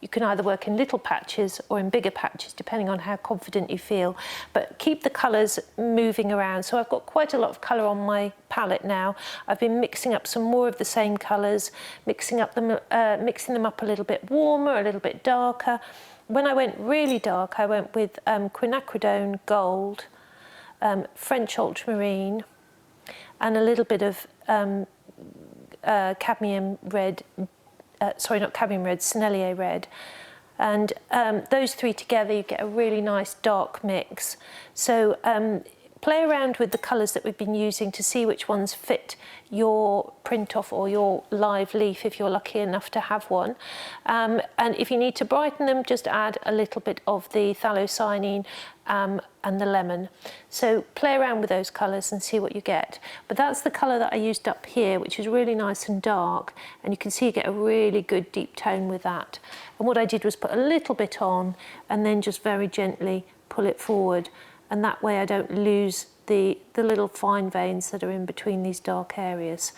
S1: you can either work in little patches or in bigger patches depending on how confident you feel, but keep the colours moving around. So I've got quite a lot of colour on my palette now. I've been mixing up some more of the same colours, mixing them up a little bit warmer, a little bit darker. When I went really dark, I went with quinacridone gold, French ultramarine, and a little bit of cadmium red, sorry, not cadmium red, Sennelier red. And those three together, you get a really nice dark mix. So play around with the colours that we've been using to see which ones fit your print off or your live leaf if you're lucky enough to have one. And if you need to brighten them, just add a little bit of the phthalocyanine and the lemon. So play around with those colours and see what you get. But that's the colour that I used up here, which is really nice and dark, and you can see you get a really good deep tone with that. And what I did was put a little bit on and then just very gently pull it forward, and that way I don't lose the little fine veins that are in between these dark areas.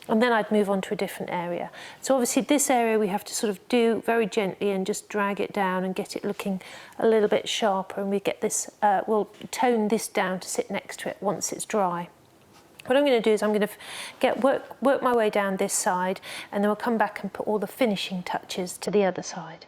S1: And then I'd move on to a different area. So obviously this area we have to sort of do very gently and just drag it down and get it looking a little bit sharper, and we get this, we'll tone this down to sit next to it once it's dry. What I'm going to do is I'm going to work my way down this side, and then we'll come back and put all the finishing touches to the other side.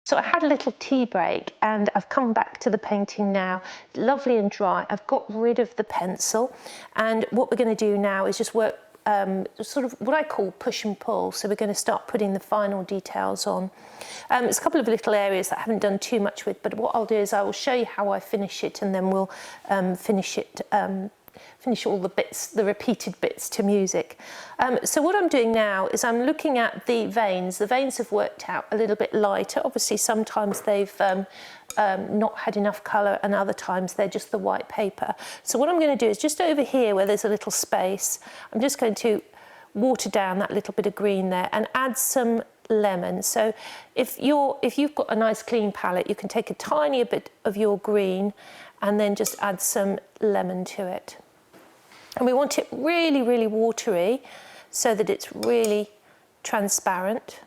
S1: So I had a little tea break and I've come back to the painting now, lovely and dry. I've got rid of the pencil, and what we're going to do now is just work sort of what I call push and pull. So we're going to start putting the final details on. There's a couple of little areas that I haven't done too much with, but what I'll do is I will show you how I finish it, and then we'll finish all the bits, the repeated bits to music. So what I'm doing now is I'm looking at the veins. The veins have worked out a little bit lighter. Obviously sometimes they've not had enough colour, and other times they're just the white paper. So what I'm going to do is just over here where there's a little space, I'm just going to water down that little bit of green there and add some lemon. So if you've got a nice clean palette, you can take a tiny bit of your green and then just add some lemon to it. And we want it really, really watery so that it's really transparent.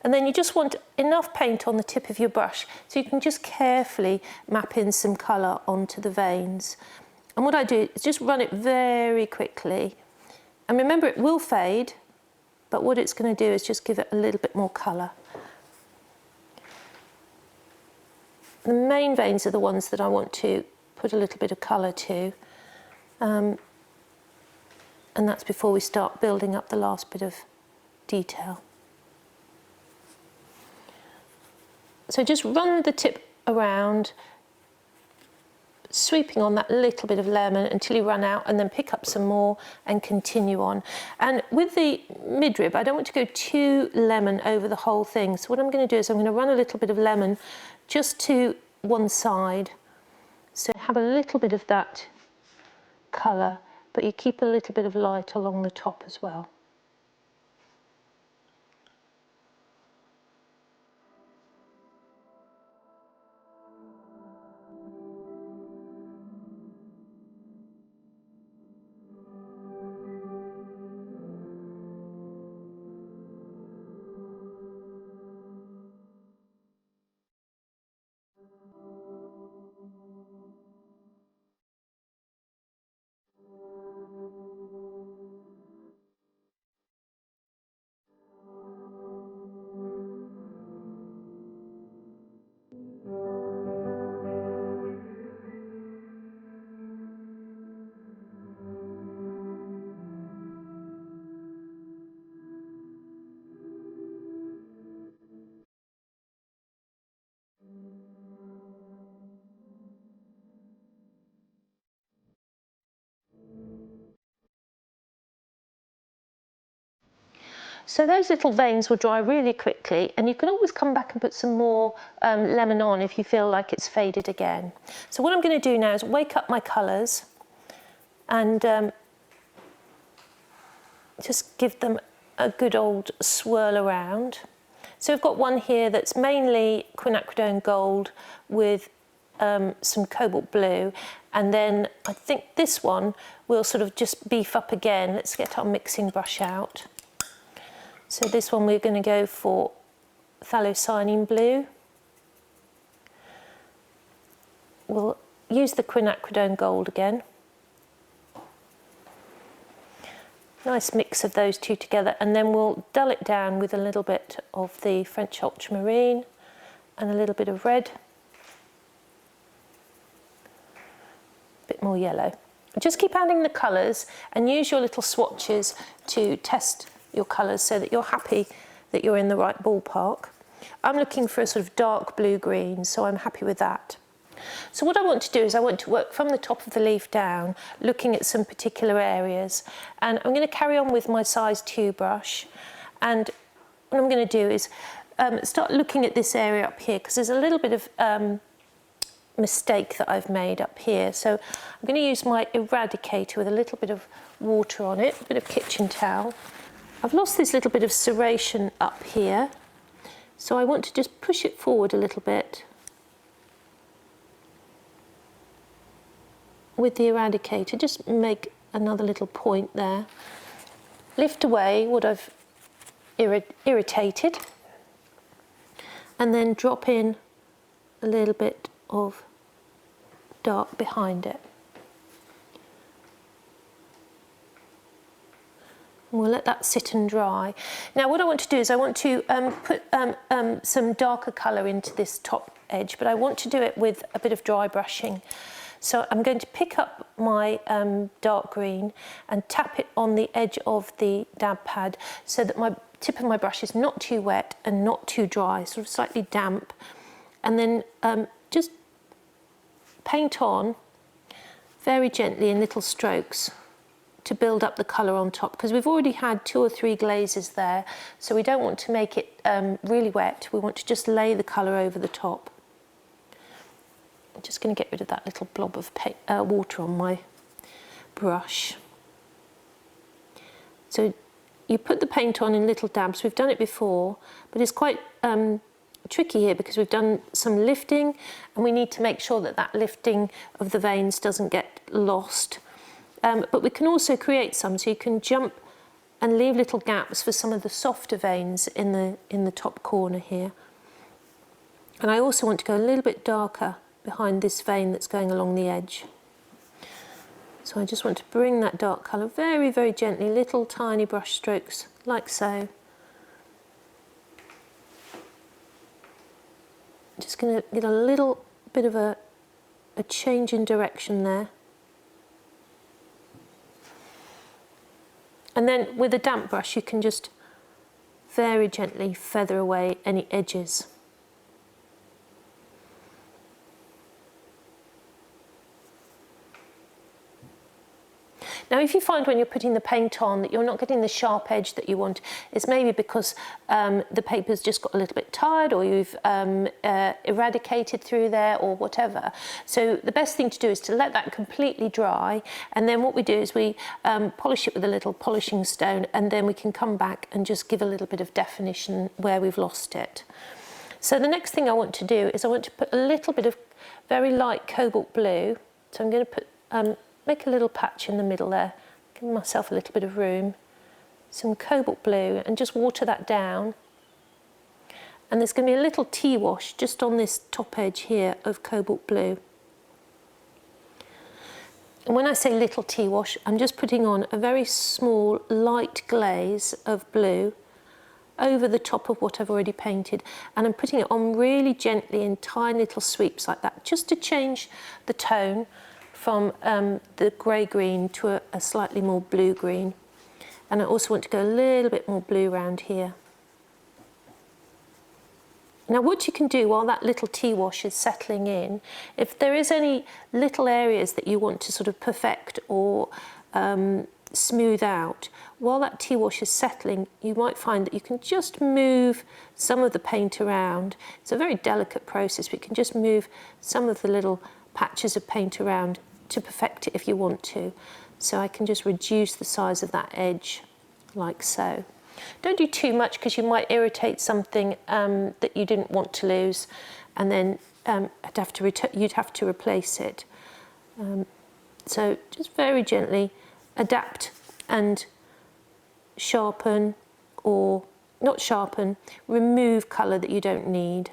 S1: And then you just want enough paint on the tip of your brush so you can just carefully map in some colour onto the veins. And what I do is just run it very quickly. And remember, it will fade, but what it's going to do is just give it a little bit more colour. The main veins are the ones that I want to put a little bit of colour to. And that's before we start building up the last bit of detail. So just run the tip around, sweeping on that little bit of lemon until you run out, and then pick up some more and continue on. And with the midrib, I don't want to go too lemon over the whole thing. So what I'm going to do is I'm going to run a little bit of lemon just to one side. So have a little bit of that colour, but you keep a little bit of light along the top as well. So those little veins will dry really quickly, and you can always come back and put some more lemon on if you feel like it's faded again. So what I'm going to do now is wake up my colours and just give them a good old swirl around. So we've got one here that's mainly quinacridone gold with some cobalt blue, and then I think this one will sort of just beef up again. Let's get our mixing brush out. So this one we're going to go for phthalocyanine blue. We'll use the quinacridone gold again. Nice mix of those two together, and then we'll dull it down with a little bit of the French ultramarine and a little bit of red. A bit more yellow. Just keep adding the colours and use your little swatches to test your colours so that you're happy that you're in the right ballpark. I'm looking for a sort of dark blue-green, so I'm happy with that. So what I want to do is I want to work from the top of the leaf down, looking at some particular areas. And I'm going to carry on with my size 2 brush. And what I'm going to do is start looking at this area up here, because there's a little bit of mistake that I've made up here. So I'm going to use my eradicator with a little bit of water on it, a bit of kitchen towel. I've lost this little bit of serration up here, so I want to just push it forward a little bit with the eradicator. Just make another little point there. Lift away what I've irritated, and then drop in a little bit of dark behind it. We'll let that sit and dry. Now what I want to do is I want to put some darker colour into this top edge, but I want to do it with a bit of dry brushing. So I'm going to pick up my dark green and tap it on the edge of the dab pad so that my tip of my brush is not too wet and not too dry, sort of slightly damp. And then just paint on very gently in little strokes to build up the colour on top, because we've already had 2 or 3 glazes there, so we don't want to make it really wet. We want to just lay the colour over the top. I'm just going to get rid of that little blob of water on my brush. So you put the paint on in little dabs. We've done it before, but it's quite tricky here because we've done some lifting, and we need to make sure that that lifting of the veins doesn't get lost. But we can also create some, so you can jump and leave little gaps for some of the softer veins in the top corner here. And I also want to go a little bit darker behind this vein that's going along the edge. So I just want to bring that dark colour very, very gently, little tiny brush strokes, like so. Just going to get a little bit of a change in direction there. And then with a damp brush you can just very gently feather away any edges. Now if you find when you're putting the paint on that you're not getting the sharp edge that you want, it's maybe because the paper's just got a little bit tired, or you've eradicated through there or whatever. So the best thing to do is to let that completely dry, and then what we do is we polish it with a little polishing stone, and then we can come back and just give a little bit of definition where we've lost it. So the next thing I want to do is I want to put a little bit of very light cobalt blue. So I'm going to put make a little patch in the middle there, give myself a little bit of room, some cobalt blue, and just water that down. And there's going to be a little tea wash just on this top edge here of cobalt blue. And when I say little tea wash, I'm just putting on a very small light glaze of blue over the top of what I've already painted, and I'm putting it on really gently in tiny little sweeps like that, just to change the tone from the grey-green to a slightly more blue-green. And I also want to go a little bit more blue around here. Now what you can do while that little tea wash is settling in, if there is any little areas that you want to sort of perfect or smooth out, while that tea wash is settling, you might find that you can just move some of the paint around. It's a very delicate process, but you can just move some of the little patches of paint around to perfect it if you want to. So I can just reduce the size of that edge like so. Don't do too much because you might irritate something that you didn't want to lose, and then you'd have to replace it. So just very gently adapt and sharpen, or not sharpen, remove colour that you don't need.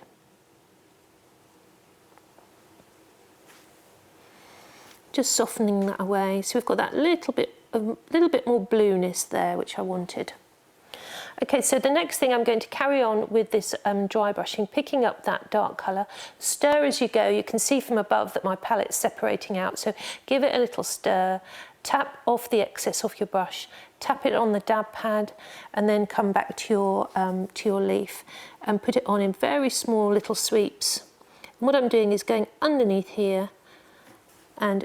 S1: Just softening that away. So we've got that little bit more blueness there, which I wanted. Okay, so the next thing I'm going to carry on with this dry brushing, picking up that dark colour. Stir as you go. You can see from above that my palette's separating out, so give it a little stir. Tap off the excess off your brush, tap it on the dab pad, and then come back to your leaf and put it on in very small little sweeps. And what I'm doing is going underneath here and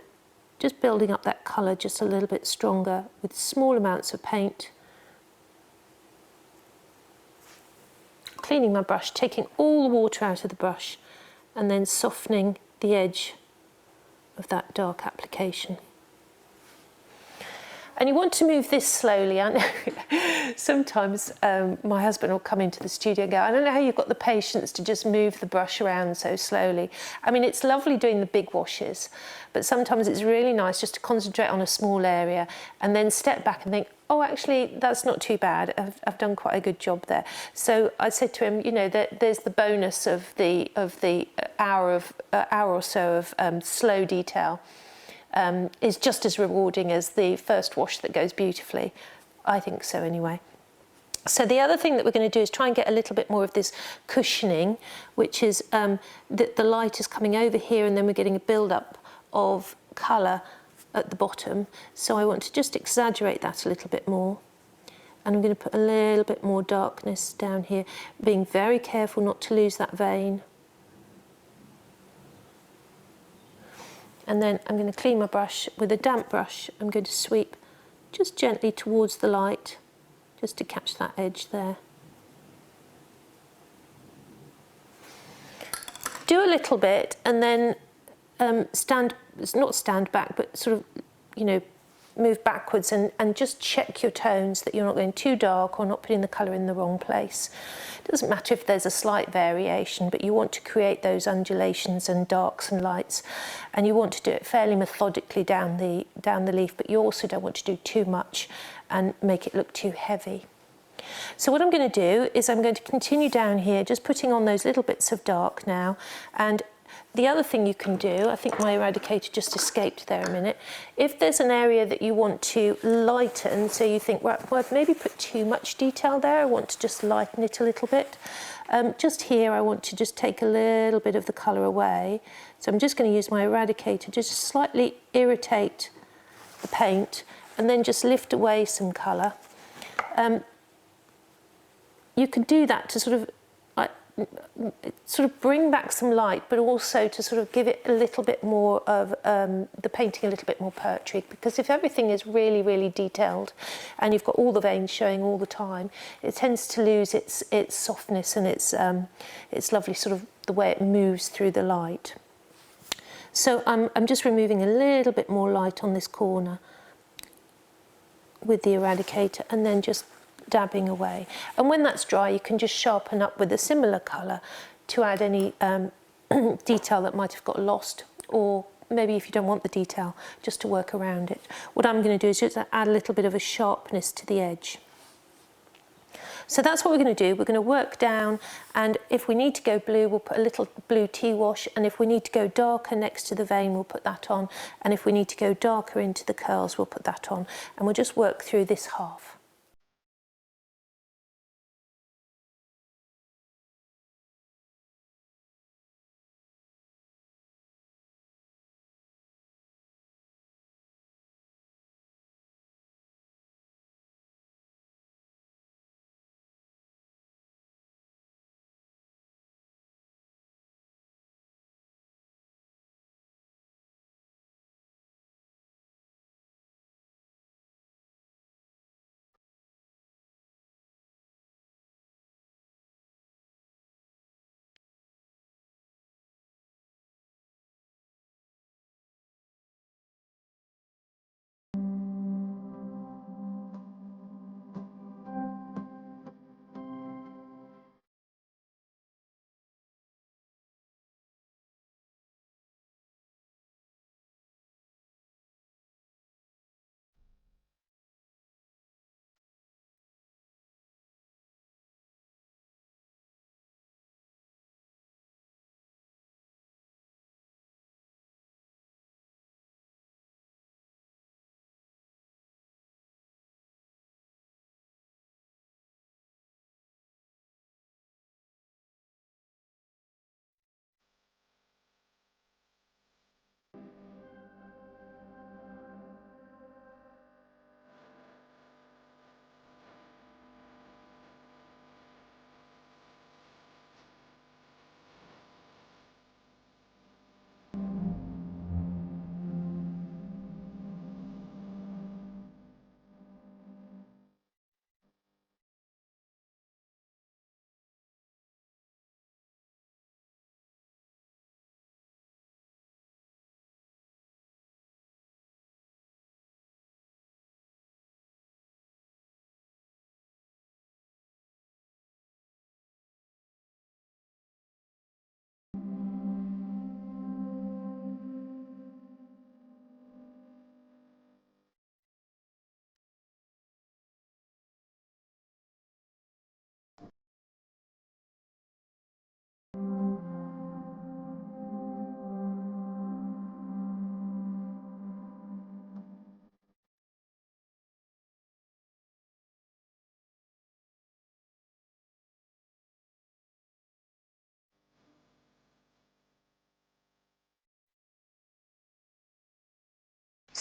S1: just building up that colour just a little bit stronger with small amounts of paint. Cleaning my brush, taking all the water out of the brush, and then softening the edge of that dark application. And you want to move this slowly. I know sometimes my husband will come into the studio and go, I don't know how you've got the patience to just move the brush around so slowly. I mean, it's lovely doing the big washes, but sometimes it's really nice just to concentrate on a small area and then step back and think, oh, actually, that's not too bad. I've done quite a good job there. So I said to him, you know, there's the bonus of the hour or so of slow detail. Is just as rewarding as the first wash that goes beautifully. I think so anyway. So the other thing that we're going to do is try and get a little bit more of this cushioning, which is that the light is coming over here and then we're getting a build-up of colour at the bottom. So I want to just exaggerate that a little bit more. And I'm going to put a little bit more darkness down here, being very careful not to lose that vein. And then I'm going to clean my brush with a damp brush. I'm going to sweep just gently towards the light, just to catch that edge there. Do a little bit and then not stand back, but sort of, you know, move backwards and just check your tones that you're not going too dark or not putting the colour in the wrong place. It doesn't matter if there's a slight variation, but you want to create those undulations and darks and lights, and you want to do it fairly methodically down the leaf, but you also don't want to do too much and make it look too heavy. So what I'm going to do is I'm going to continue down here, just putting on those little bits of dark now. And the other thing you can do, I think my eradicator just escaped there a minute, if there's an area that you want to lighten, so you think, well, I've maybe put too much detail there, I want to just lighten it a little bit. Just here I want to just take a little bit of the colour away. So I'm just going to use my eradicator just to slightly irritate the paint and then just lift away some colour. You could do that to sort of bring back some light, but also to sort of give it a little bit more of the painting a little bit more poetry, because if everything is really, really detailed and you've got all the veins showing all the time, it tends to lose its softness and its lovely sort of the way it moves through the light. So I'm just removing a little bit more light on this corner with the eradicator and then just dabbing away. And when that's dry, you can just sharpen up with a similar colour to add any detail that might have got lost, or maybe if you don't want the detail, just to work around it. What I'm going to do is just add a little bit of a sharpness to the edge. So that's what we're going to do. We're going to work down, and if we need to go blue, we'll put a little blue tea wash, and if we need to go darker next to the vein, we'll put that on, and if we need to go darker into the curls, we'll put that on, and we'll just work through this half.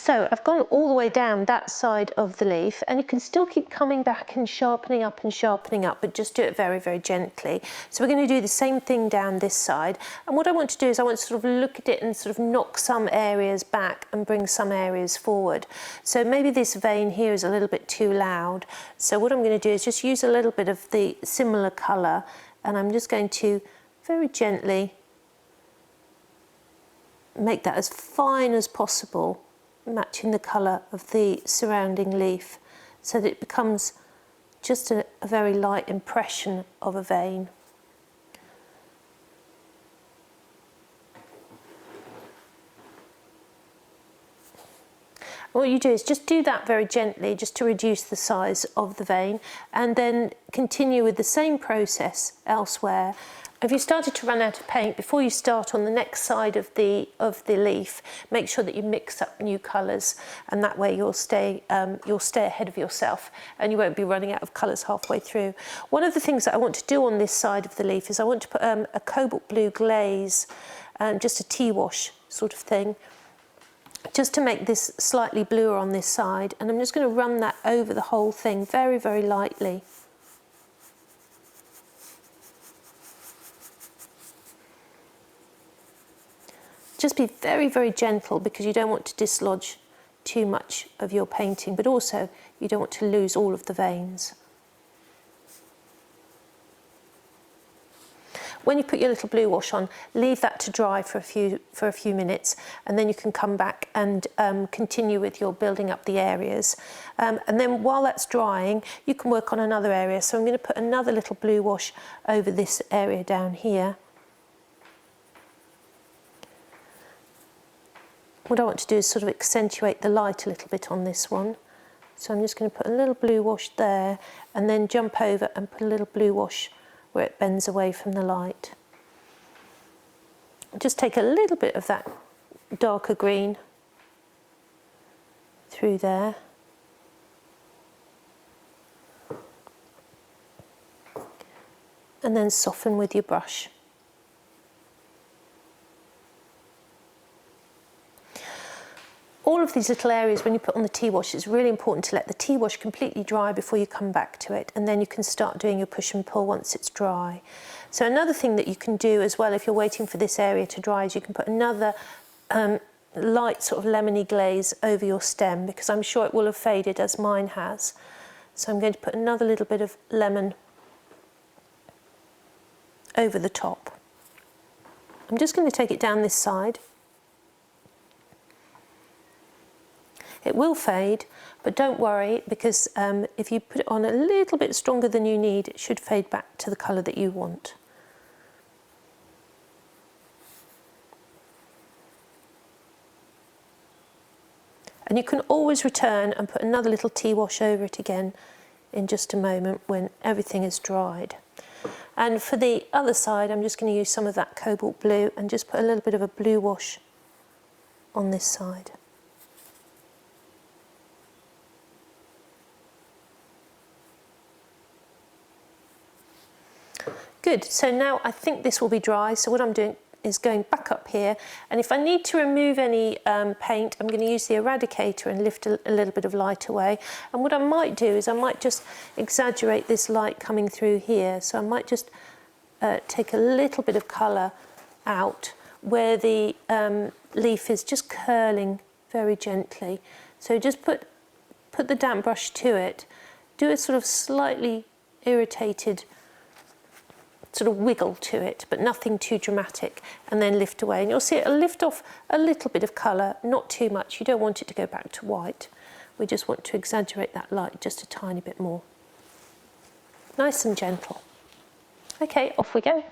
S1: So I've gone all the way down that side of the leaf, and you can still keep coming back and sharpening up, but just do it very, very gently. So we're going to do the same thing down this side. And what I want to do is I want to sort of look at it and sort of knock some areas back and bring some areas forward. So maybe this vein here is a little bit too loud. So what I'm going to do is just use a little bit of the similar colour, and I'm just going to very gently make that as fine as possible, matching the colour of the surrounding leaf, so that it becomes just a very light impression of a vein. What you do is just do that very gently, just to reduce the size of the vein, and then continue with the same process elsewhere. If you started to run out of paint, before you start on the next side of the leaf, make sure that you mix up new colours, and that way you'll stay ahead of yourself, and you won't be running out of colours halfway through. One of the things that I want to do on this side of the leaf is I want to put a cobalt blue glaze, just a tea wash sort of thing, just to make this slightly bluer on this side, and I'm just going to run that over the whole thing very, very lightly. Just be very, very gentle, because you don't want to dislodge too much of your painting, but also you don't want to lose all of the veins. When you put your little blue wash on, leave that to dry for a few minutes, and then you can come back and continue with your building up the areas. And then while that's drying, you can work on another area. So I'm going to put another little blue wash over this area down here. What I want to do is sort of accentuate the light a little bit on this one. So I'm just going to put a little blue wash there, and then jump over and put a little blue wash where it bends away from the light. Just take a little bit of that darker green through there. And then soften with your brush. All of these little areas, when you put on the tea wash, it's really important to let the tea wash completely dry before you come back to it, and then you can start doing your push and pull once it's dry. So another thing that you can do as well, if you're waiting for this area to dry, is you can put another light sort of lemony glaze over your stem, because I'm sure it will have faded as mine has. So I'm going to put another little bit of lemon over the top. I'm just going to take it down this side. It will fade, but don't worry, because if you put it on a little bit stronger than you need, it should fade back to the colour that you want. And you can always return and put another little tea wash over it again in just a moment when everything is dried. And for the other side, I'm just going to use some of that cobalt blue and just put a little bit of a blue wash on this side. Good, so now I think this will be dry, so what I'm doing is going back up here, and if I need to remove any paint, I'm going to use the eradicator and lift a little bit of light away. And what I might do is I might just exaggerate this light coming through here, so I might just take a little bit of colour out where the leaf is just curling very gently. So just put the damp brush to it, do a sort of slightly irritated sort of wiggle to it, but nothing too dramatic, and then lift away. And you'll see it'll lift off a little bit of colour, not too much. You don't want it to go back to white. We just want to exaggerate that light just a tiny bit more. Nice and gentle. Okay, off we go.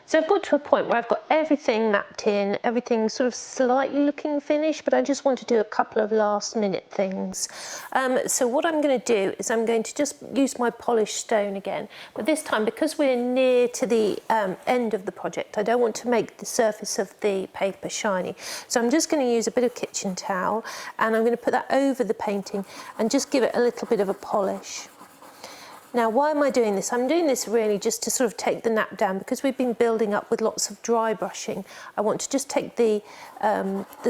S1: So I've got to a point where I've got everything mapped in, everything sort of slightly looking finished, but I just want to do a couple of last minute things. So what I'm going to do is I'm going to just use my polished stone again, but this time because we're near to the end of the project, I don't want to make the surface of the paper shiny. So I'm just going to use a bit of kitchen towel and I'm going to put that over the painting and just give it a little bit of a polish. Now, why am I doing this? I'm doing this really just to sort of take the nap down because we've been building up with lots of dry brushing. I want to just take the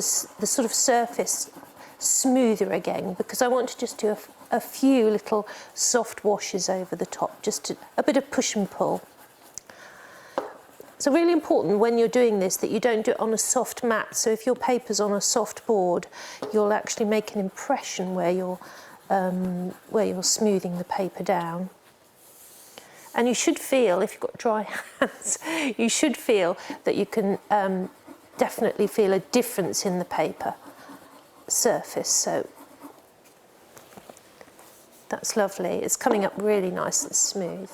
S1: sort of surface smoother again because I want to just do a few little soft washes over the top, just a bit of push and pull. So really important when you're doing this that you don't do it on a soft mat. So if your paper's on a soft board, you'll actually make an impression where you're smoothing the paper down. And you should feel, if you've got dry hands, you should feel that you can definitely feel a difference in the paper surface. So that's lovely. It's coming up really nice and smooth.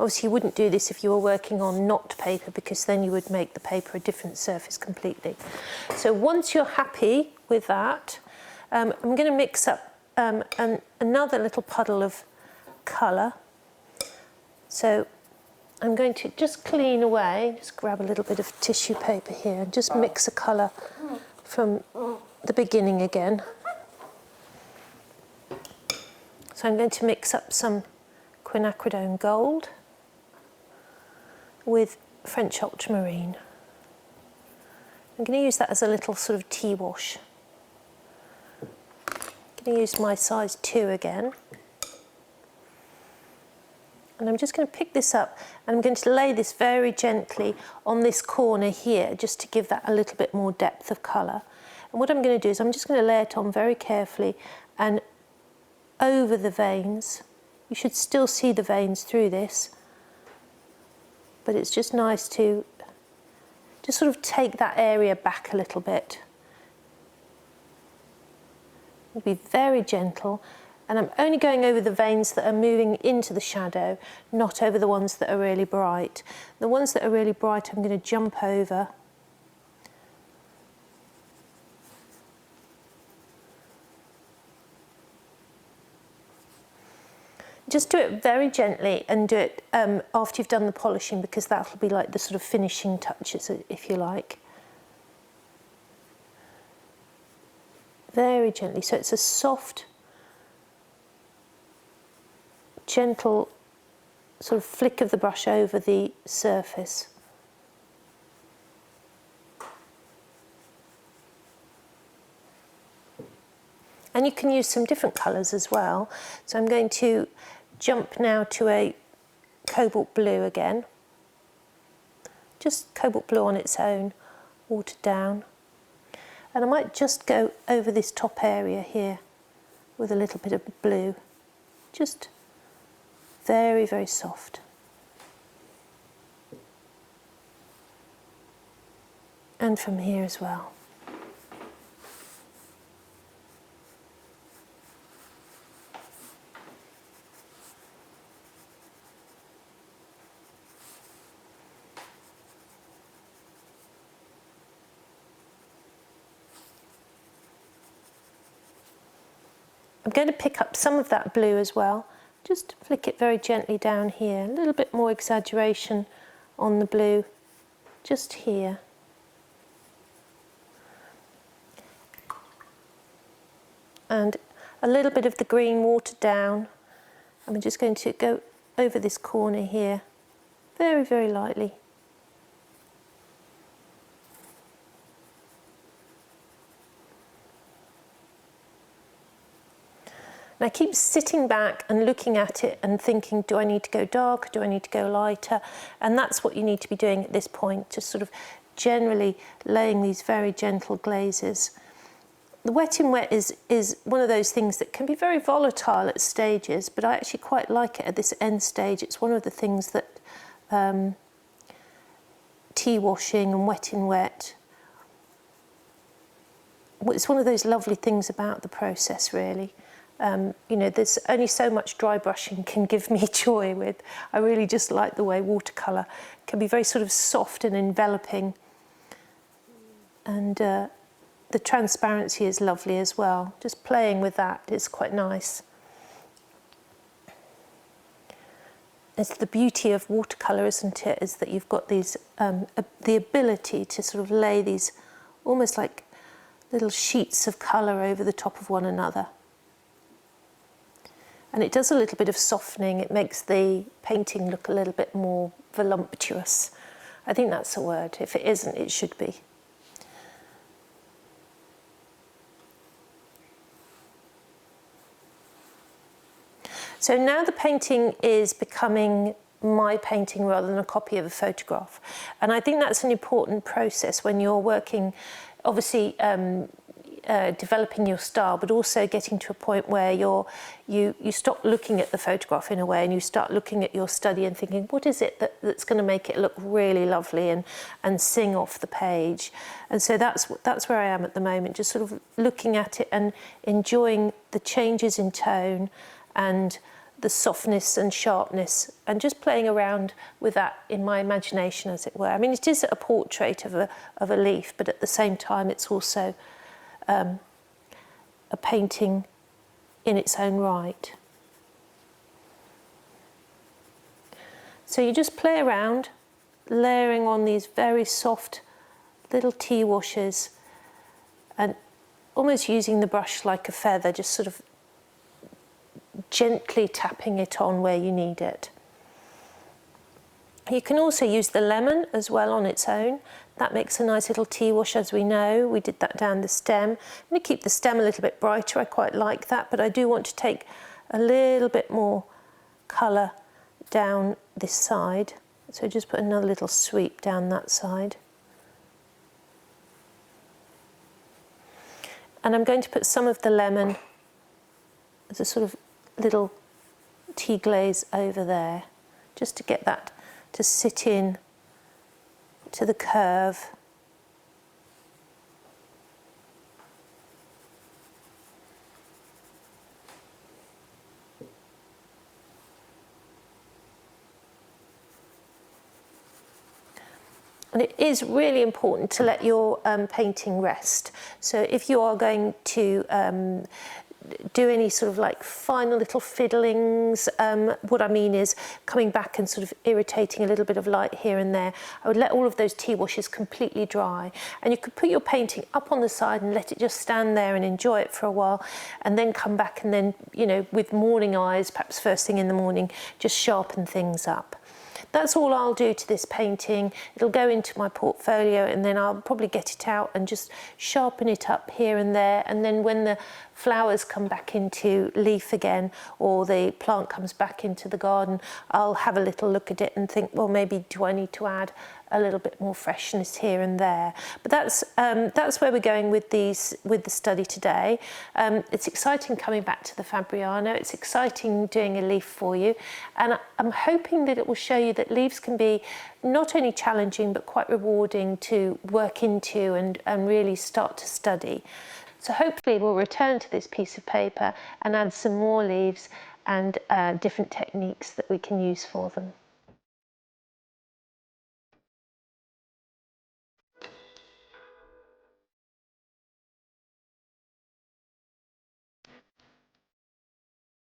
S1: Obviously you wouldn't do this if you were working on not paper because then you would make the paper a different surface completely. So once you're happy with that, I'm going to mix up another little puddle of colour. So I'm going to just clean away, just grab a little bit of tissue paper here and just mix a colour from the beginning again. So I'm going to mix up some quinacridone gold with French ultramarine. I'm going to use that as a little sort of tea wash. I'm going to use my size 2 again. And I'm just going to pick this up and I'm going to lay this very gently on this corner here just to give that a little bit more depth of colour. And what I'm going to do is I'm just going to lay it on very carefully and over the veins. You should still see the veins through this, but it's just nice to just sort of take that area back a little bit. It'll be very gentle, and I'm only going over the veins that are moving into the shadow, not over the ones that are really bright. The ones that are really bright I'm going to jump over. Just do it very gently and do it after you've done the polishing because that'll be like the sort of finishing touches, if you like. Very gently, so it's a soft, gentle sort of flick of the brush over the surface. And you can use some different colours as well. So I'm going to jump now to a cobalt blue again. Just cobalt blue on its own, watered down. And I might just go over this top area here with a little bit of blue. Just very, very soft. And from here as well. I'm going to pick up some of that blue as well, just flick it very gently down here, a little bit more exaggeration on the blue, just here. And a little bit of the green watered down, I'm just going to go over this corner here very, very lightly. And I keep sitting back and looking at it and thinking, do I need to go dark? Do I need to go lighter? And that's what you need to be doing at this point, just sort of generally laying these very gentle glazes. The wet in wet is one of those things that can be very volatile at stages, but I actually quite like it at this end stage. It's one of the things that tea washing and wet in wet, it's one of those lovely things about the process, really. You know, there's only so much dry brushing can give me joy with. I really just like the way watercolour can be very sort of soft and enveloping, and the transparency is lovely as well. Just playing with that is quite nice. It's the beauty of watercolour, isn't it, is that you've got these the ability to sort of lay these almost like little sheets of colour over the top of one another. And it does a little bit of softening. It makes the painting look a little bit more voluptuous. I think that's a word. If it isn't, it should be. So now the painting is becoming my painting rather than a copy of a photograph. And I think that's an important process when you're working, obviously, developing your style, but also getting to a point where you stop looking at the photograph in a way and you start looking at your study and thinking, what is it that's going to make it look really lovely and sing off the page? And so that's where I am at the moment, just sort of looking at it and enjoying the changes in tone and the softness and sharpness, and just playing around with that in my imagination, as it were. I mean, it is a portrait of a leaf, but at the same time it's also a painting in its own right. So you just play around, layering on these very soft little tea washes and almost using the brush like a feather, just sort of gently tapping it on where you need it. You can also use the lemon as well on its own. That makes a nice little tea wash, as we know. We did that down the stem. I'm going to keep the stem a little bit brighter. I quite like that, but I do want to take a little bit more colour down this side. So just put another little sweep down that side. And I'm going to put some of the lemon as a sort of little tea glaze over there, just to get that to sit in to the curve. And it is really important to let your painting rest. So if you are going to do any sort of like final little fiddlings, what I mean is coming back and sort of irritating a little bit of light here and there, I would let all of those tea washes completely dry, and you could put your painting up on the side and let it just stand there and enjoy it for a while, and then come back and then, you know, with morning eyes, perhaps first thing in the morning, just sharpen things up. That's all I'll do to this painting. It'll go into my portfolio, and then I'll probably get it out and just sharpen it up here and there, and then when the flowers come back into leaf again, or the plant comes back into the garden, I'll have a little look at it and think, well, maybe do I need to add a little bit more freshness here and there. But that's where we're going with the study today. It's exciting coming back to the Fabriano. It's exciting doing a leaf for you, and I'm hoping that it will show you that leaves can be not only challenging but quite rewarding to work into and really start to study. So hopefully we'll return to this piece of paper and add some more leaves and different techniques that we can use for them.